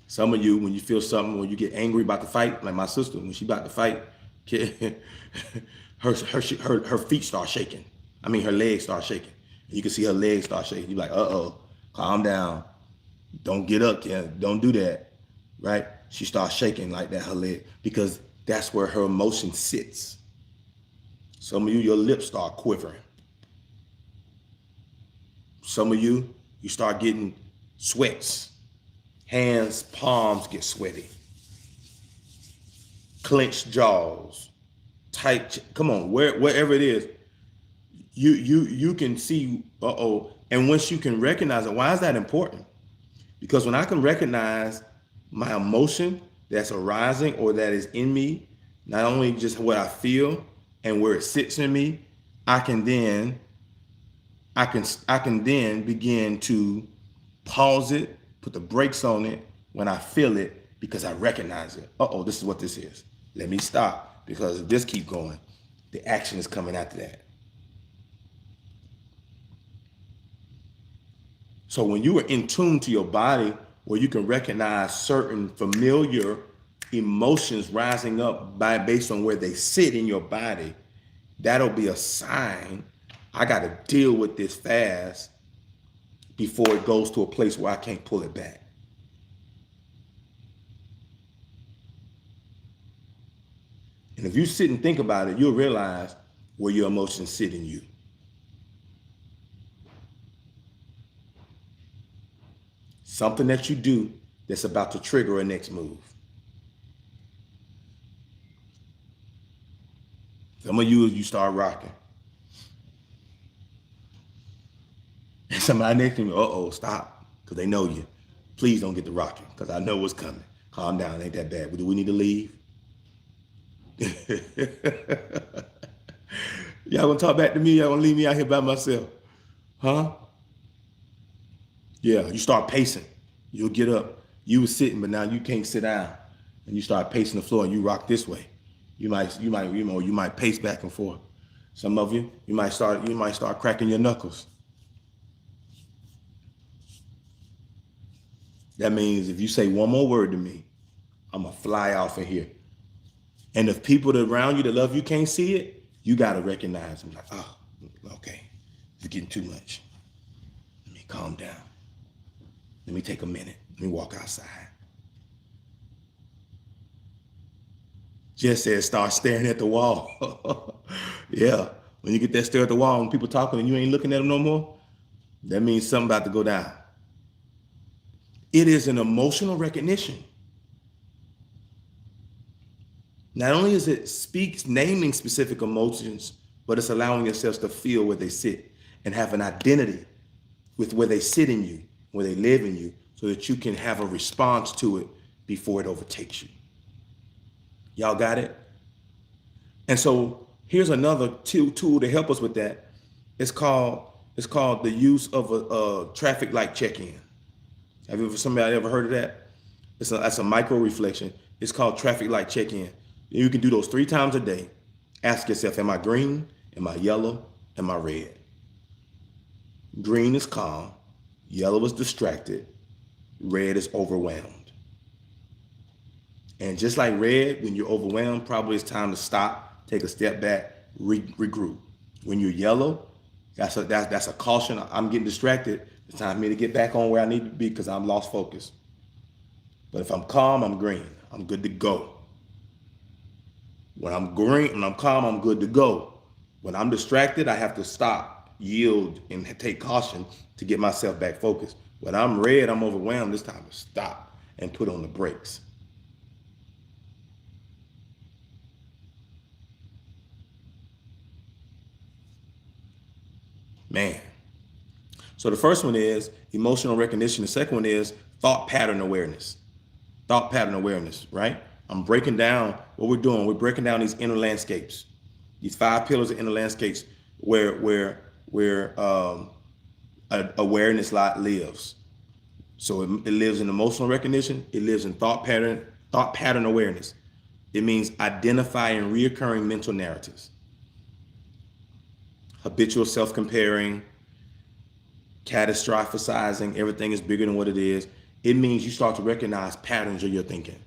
Some of you, when you feel something, when you get angry about the fight, like my sister, when she about to fight, her feet start shaking. I mean, her legs start shaking. You can see her legs start shaking. You're like, uh-oh, calm down. Don't get up, don't do that, right? She starts shaking like that, her leg, because that's where her emotion sits. Some of you, your lips start quivering. Some of you, you start getting sweats. Hands, palms get sweaty. Clenched jaws, tight. Come on, wherever it is, you can see. And once you can recognize it, why is that important? Because when I can recognize my emotion that's arising or that is in me, not only just what I feel and where it sits in me, I can then begin to pause it, put the brakes on it when I feel it, because I recognize it. Uh-oh, this is what this is. Let me stop, because if this keeps going, the action is coming after that. So when you are in tune to your body, where you can recognize certain familiar emotions rising up based on where they sit in your body, that'll be a sign I got to deal with this fast before it goes to a place where I can't pull it back. And if you sit and think about it, you'll realize where your emotions sit in you. Something that you do that's about to trigger a next move. Some of you start rocking. And somebody next to me, uh-oh, stop, because they know you. Please don't get to rocking, because I know what's coming. Calm down, it ain't that bad. Do we need to leave? Y'all gonna talk back to me? Y'all gonna leave me out here by myself? Huh? Yeah, you start pacing. You'll get up. You were sitting, but now you can't sit down. And you start pacing the floor and you rock this way. You might pace back and forth. Some of you might start cracking your knuckles. That means if you say one more word to me, I'm gonna fly off of here. And if people that around you that love you can't see it, you gotta recognize them. Like, oh, okay, it's getting too much. Let me calm down. Let me take a minute. Let me walk outside. Jess said, start staring at the wall. Yeah, when you get that stare at the wall and people talking and you ain't looking at them no more, that means something about to go down. It is an emotional recognition. Not only is it naming specific emotions, but it's allowing yourselves to feel where they sit and have an identity with where they sit in you, where they live in you, so that you can have a response to it before it overtakes you. Y'all got it? And so here's another tool to help us with that. It's called the use of a traffic light check-in. Somebody ever heard of that? That's a micro reflection. It's called traffic light check-in. You can do those 3 times a day. Ask yourself, am I green? Am I yellow? Am I red? Green is calm. Yellow is distracted. Red is overwhelmed. And just like red, when you're overwhelmed, probably it's time to stop, take a step back, regroup. When you're yellow, that's a caution. I'm getting distracted. It's time for me to get back on where I need to be because I'm lost focus. But if I'm calm, I'm green. I'm good to go. When I'm green, when I'm calm, I'm good to go. When I'm distracted, I have to stop, yield, and take caution to get myself back focused. When I'm red, I'm overwhelmed. It's time to stop and put on the brakes. Man. So the first one is emotional recognition. The second one is thought pattern awareness. Thought pattern awareness, right? I'm breaking down what we're doing. We're breaking down these inner landscapes, these 5 pillars of inner landscapes where awareness lives. So it lives in emotional recognition. It lives in thought pattern awareness. It means identifying reoccurring mental narratives, habitual self-comparing, catastrophizing, everything is bigger than what it is. It means you start to recognize patterns of your thinking.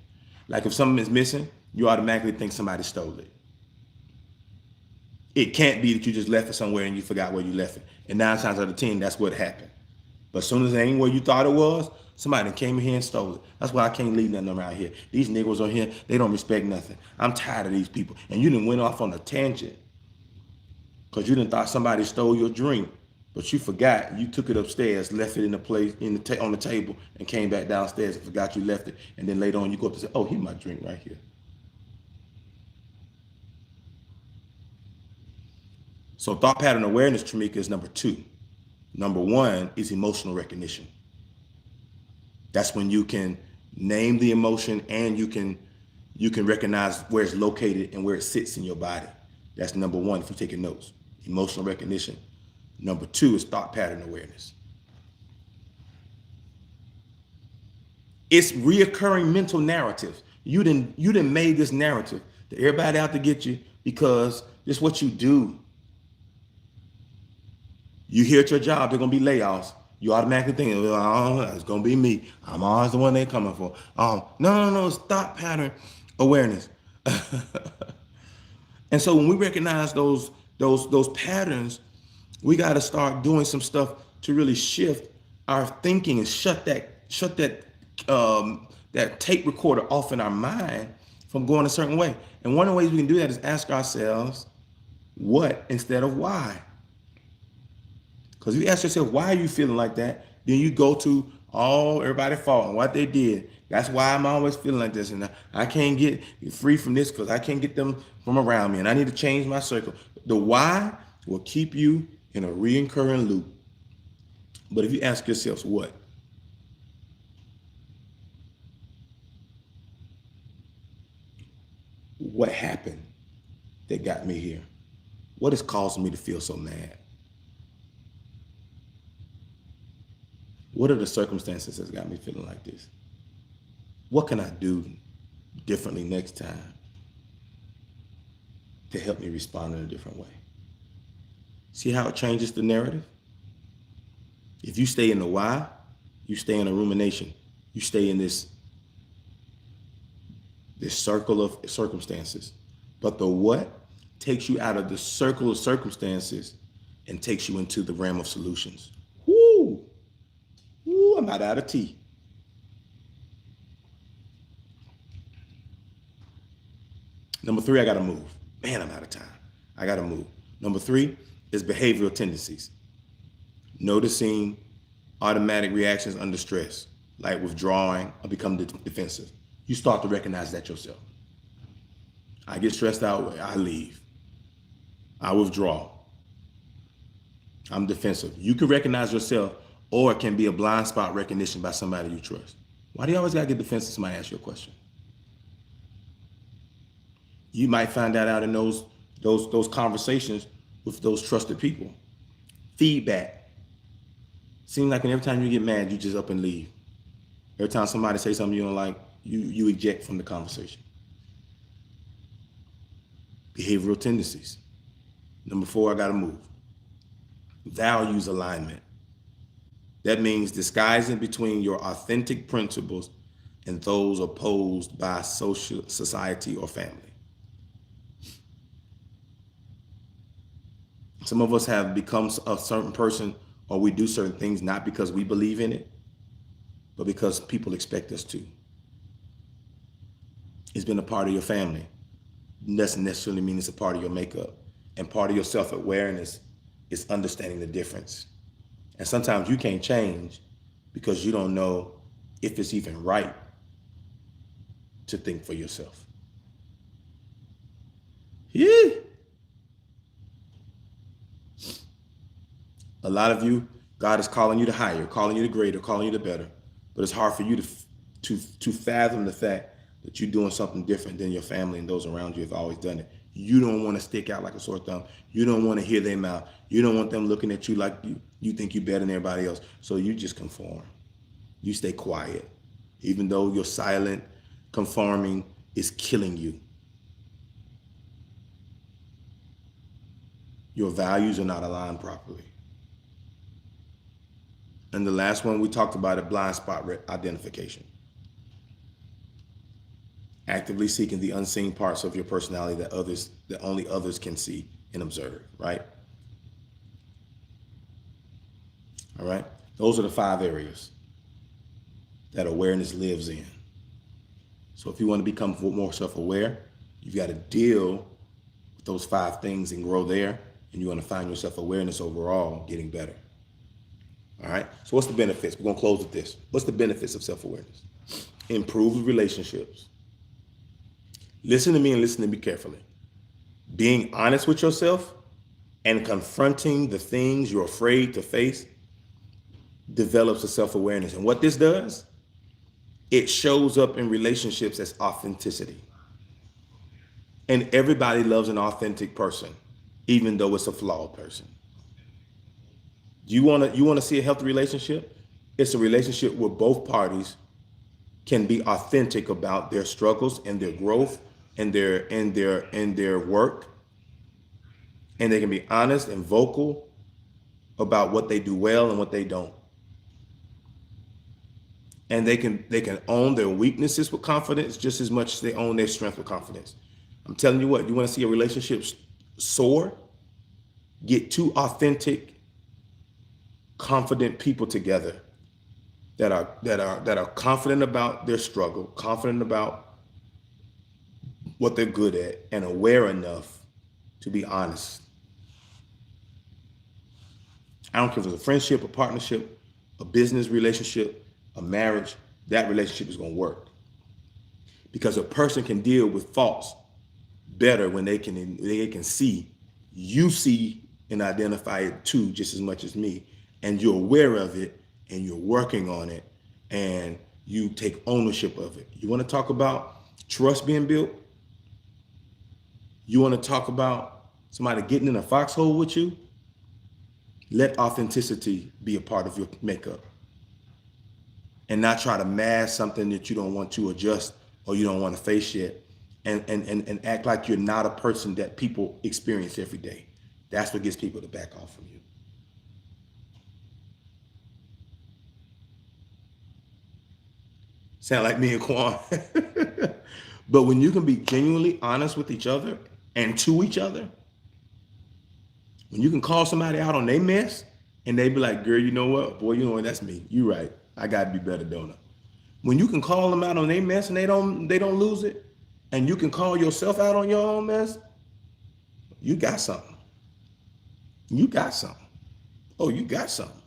Like if something is missing, you automatically think somebody stole it. It can't be that you just left it somewhere and you forgot where you left it. And 9 times out of 10, that's what happened. But as soon as it ain't where you thought it was, somebody came in here and stole it. That's why I can't leave nothing around here. These niggas on here, they don't respect nothing. I'm tired of these people. And you done went off on a tangent because you done thought somebody stole your drink. But you forgot, you took it upstairs, left it in the place on the table, and came back downstairs and forgot you left it. And then later on, you go up to say, "Oh, here's my drink right here." So thought pattern awareness, Tramika, is number 2. Number 1 is emotional recognition. That's when you can name the emotion and you can recognize where it's located and where it sits in your body. That's number 1 if you're taking notes. Emotional recognition. Number 2 is thought pattern awareness. It's reoccurring mental narratives. You didn't made this narrative that everybody out to get you because this is what you do. You hear at your job, they're gonna be layoffs. You automatically think, oh, it's gonna be me. I'm always the one they're coming for. No. It's thought pattern awareness. And so when we recognize those patterns, we got to start doing some stuff to really shift our thinking and shut that tape recorder off in our mind from going a certain way. And one of the ways we can do that is ask ourselves what instead of why. Because if you ask yourself, why are you feeling like that? Then you go to, everybody fault and what they did. That's why I'm always feeling like this. And I can't get free from this because I can't get them from around me. And I need to change my circle. The why will keep you in a recurring loop. But if you ask yourselves what happened that got me here? What is causing me to feel so mad? What are the circumstances that's got me feeling like this? What can I do differently next time to help me respond in a different way? See how it changes the narrative? If you stay in the why, you stay in a rumination. You stay in this circle of circumstances. But the what takes you out of the circle of circumstances and takes you into the realm of solutions. Woo! Woo, I'm not out of tea. Number 3, I got to move. Man, I'm out of time. I got to move. Number 3 is behavioral tendencies. Noticing automatic reactions under stress, like withdrawing or becoming defensive. You start to recognize that yourself. I get stressed out, I leave. I withdraw. I'm defensive. You can recognize yourself, or it can be a blind spot recognition by somebody you trust. Why do you always gotta get defensive? Somebody ask you a question. You might find that out in those conversations with those trusted people. Feedback. Seems like every time you get mad, you just up and leave. Every time somebody says something you don't like, you eject from the conversation. Behavioral tendencies. Number 4, I gotta move. Values alignment. That means disguising between your authentic principles and those opposed by society or family. Some of us have become a certain person, or we do certain things not because we believe in it, but because people expect us to. It's been a part of your family. Doesn't necessarily mean it's a part of your makeup. And part of your self-awareness is understanding the difference. And sometimes you can't change because you don't know if it's even right to think for yourself. Yeah. A lot of you, God is calling you to higher, calling you to greater, calling you to better. But it's hard for you to fathom the fact that you're doing something different than your family and those around you have always done it. You don't want to stick out like a sore thumb. You don't want to hear them out. You don't want them looking at you like you think you're better than everybody else. So you just conform. You stay quiet. Even though your silent conforming is killing you. Your values are not aligned properly. And the last one we talked about, is blind spot identification. Actively seeking the unseen parts of your personality that only others can see and observe, right? All right. Those are the 5 areas that awareness lives in. So if you want to become more self-aware, you've got to deal with those 5 things and grow there. And you want to find your self-awareness overall getting better. All right. So what's the benefits? We're going to close with this. What's the benefits of self-awareness? Improved relationships. Listen to me and listen to me carefully. Being honest with yourself and confronting the things you're afraid to face develops a self-awareness. And what this does, it shows up in relationships as authenticity. And everybody loves an authentic person, even though it's a flawed person. You want to see a healthy relationship? It's a relationship where both parties can be authentic about their struggles and their growth and their work, and they can be honest and vocal about what they do well and what they don't. And they can own their weaknesses with confidence just as much as they own their strength with confidence. I'm telling you what, you want to see a relationship soar? Get two authentic, confident people together that are confident about their struggle, confident about what they're good at, and aware enough to be honest. I don't care if it's a friendship, a partnership, a business relationship, a marriage, that relationship is going to work. Because a person can deal with faults better when they can see, you see and identify it too just as much as me, and you're aware of it and you're working on it and you take ownership of it. You want to talk about trust being built? You want to talk about somebody getting in a foxhole with you? Let authenticity be a part of your makeup, and not try to mask something that you don't want to adjust or you don't want to face yet, and act like you're not a person that people experience every day. That's what gets people to back off from you. Sound like me and Quan. But when you can be genuinely honest with each other and to each other, when you can call somebody out on their mess and they be like, girl, you know what? Boy, you know what? That's me. You right. I got to be better, don't I? When you can call them out on their mess and they don't lose it, and you can call yourself out on your own mess, you got something. You got something. Oh, you got something.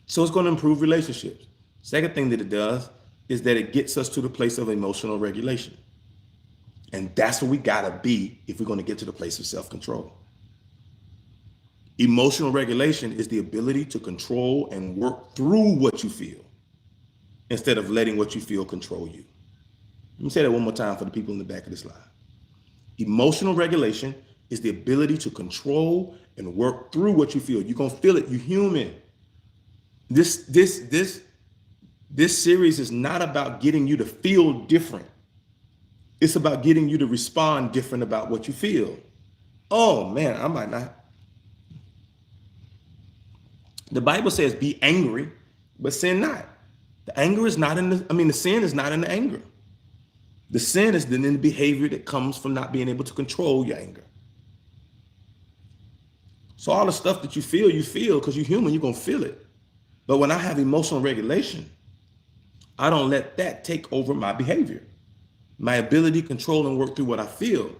So it's going to improve relationships. Second thing that it does is that it gets us to the place of emotional regulation. And that's where we got to be if we're going to get to the place of self-control. Emotional regulation is the ability to control and work through what you feel instead of letting what you feel control you. Let me say that one more time for the people in the back of this line. Emotional regulation is the ability to control and work through what you feel. You're going to feel it. You're human. This series is not about getting you to feel different. It's about getting you to respond different about what you feel. Oh man, I might not. The Bible says be angry, but sin not. The anger is not the sin is not in the anger. The sin is in the behavior that comes from not being able to control your anger. So all the stuff that you feel because you're human, you're going to feel it. But when I have emotional regulation, I don't let that take over my behavior. My ability to control and work through what I feel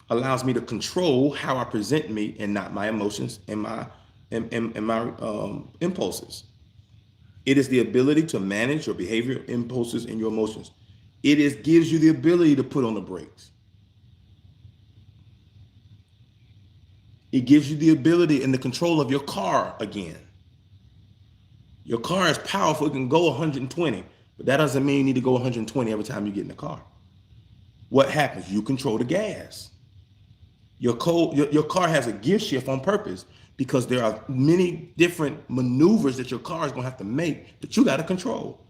allows me to control how I present me and not my emotions and my impulses. It is the ability to manage your behavior, impulses, and your emotions. It gives you the ability to put on the brakes. It gives you the ability and the control of your car again. Your car is powerful. It can go 120, but that doesn't mean you need to go 120 every time you get in the car. What happens? You control the gas. Your car has a gear shift on purpose because there are many different maneuvers that your car is going to have to make that you got to control.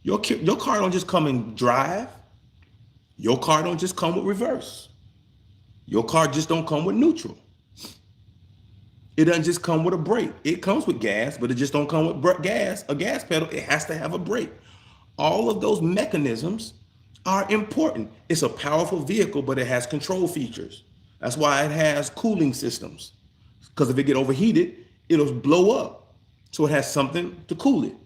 Your car don't just come and drive. Your car don't just come with reverse. Your car just don't come with neutral. It doesn't just come with a brake. It comes with gas, but it just don't come with gas, a gas pedal. It has to have a brake. All of those mechanisms are important. It's a powerful vehicle, but it has control features. That's why it has cooling systems. Because if it get overheated, it'll blow up. So it has something to cool it.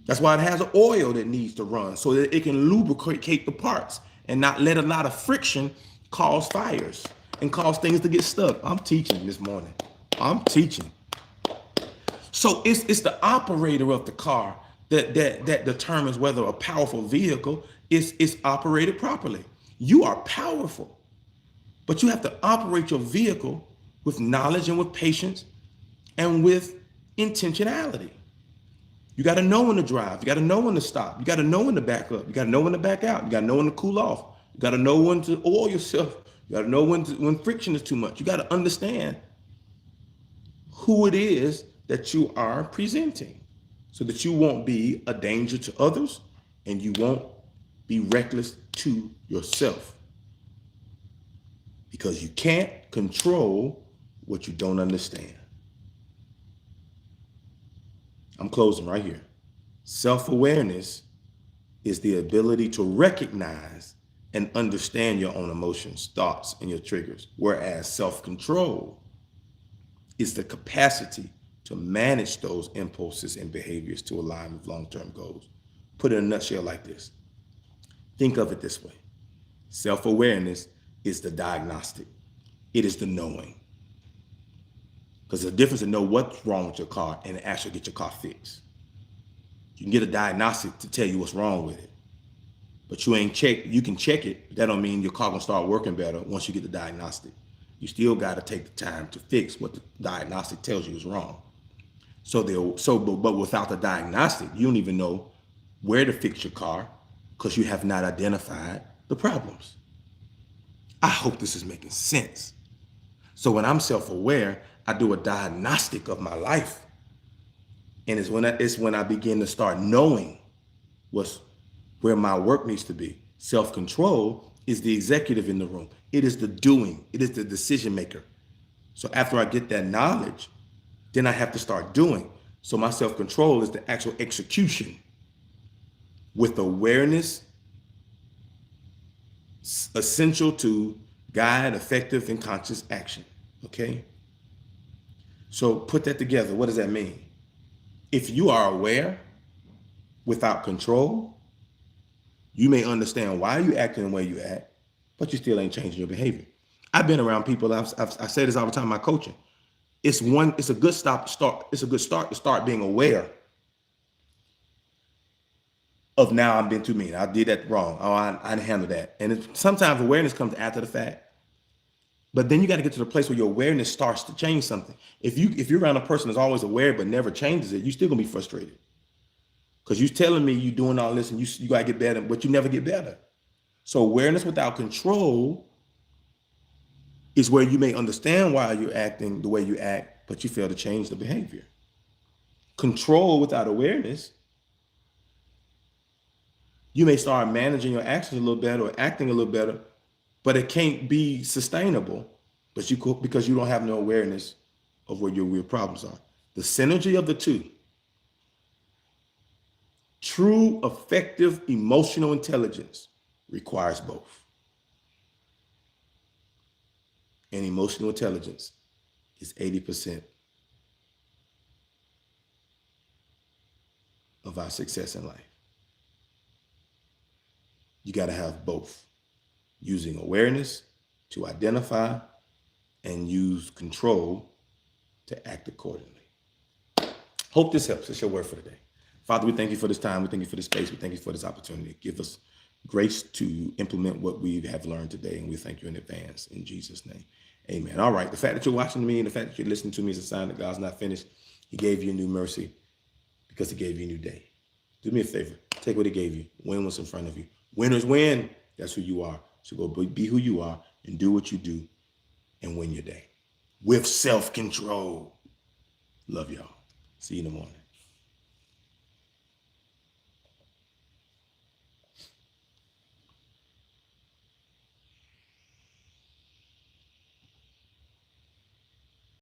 That's why it has an oil that needs to run so that it can lubricate the parts and not let a lot of friction cause fires and cause things to get stuck. I'm teaching this morning. I'm teaching. So it's the operator of the car that determines whether a powerful vehicle is operated properly. You are powerful, but you have to operate your vehicle with knowledge and with patience and with intentionality. You got to know when to drive. You got to know when to stop. You got to know when to back up. You got to know when to back out. You got to know when to cool off. You got to know when to oil yourself. You got to know when friction is too much. You got to understand who it is that you are presenting. so that you won't be a danger to others and you won't be reckless to yourself. Because you can't control what you don't understand. I'm closing right here. Self-awareness is the ability to recognize and understand your own emotions, thoughts, and your triggers, whereas self-control is the capacity to manage those impulses and behaviors to align with long-term goals. Put it in a nutshell like this. Think of it this way. Self-awareness is the diagnostic. It is the knowing. Because there's a difference to know what's wrong with your car and actually get your car fixed. You can get a diagnostic to tell you what's wrong with it. But you can check it, but that don't mean your car gonna start working better once you get the diagnostic. You still gotta take the time to fix what the diagnostic tells you is wrong. But without the diagnostic, you don't even know where to fix your car because you have not identified the problems. I hope this is making sense. So when I'm self-aware, I do a diagnostic of my life. And it's when I begin to start knowing where my work needs to be. Self-control is the executive in the room. It is the doing. It is the decision maker. So after I get that knowledge, then I have to start doing. So my self-control is the actual execution with awareness essential to guide effective and conscious action. Okay? So put that together. What does that mean? If you are aware without control, you may understand why you acting the way you act, but you still ain't changing your behavior. I've been around people. I say this all the time in my coaching. It's a good start to start being aware of now I'm being too mean. I did that wrong. Oh, I didn't handle that. And sometimes awareness comes after the fact. But then you got to get to the place where your awareness starts to change something. If you're around a person that's always aware but never changes it, you're still gonna be frustrated. Because you're telling me you're doing all this and you gotta get better, but you never get better. So awareness without control is where you may understand why you're acting the way you act, but you fail to change the behavior. Control without awareness, you may start managing your actions a little better or acting a little better, but it can't be sustainable because you don't have no awareness of where your real problems are. The synergy of the two, true effective emotional intelligence requires both. And emotional intelligence is 80% of our success in life. You got to have both. Using awareness to identify and use control to act accordingly. Hope this helps. It's your word for the day. Father, we thank you for this time. We thank you for this space. We thank you for this opportunity. Give us grace to implement what we have learned today. And we thank you in advance in Jesus' name. Amen. All right. The fact that you're watching me and the fact that you're listening to me is a sign that God's not finished. He gave you a new mercy because he gave you a new day. Do me a favor. Take what he gave you. Win what's in front of you. Winners win. That's who you are. So go be who you are and do what you do and win your day with self-control. Love y'all. See you in the morning.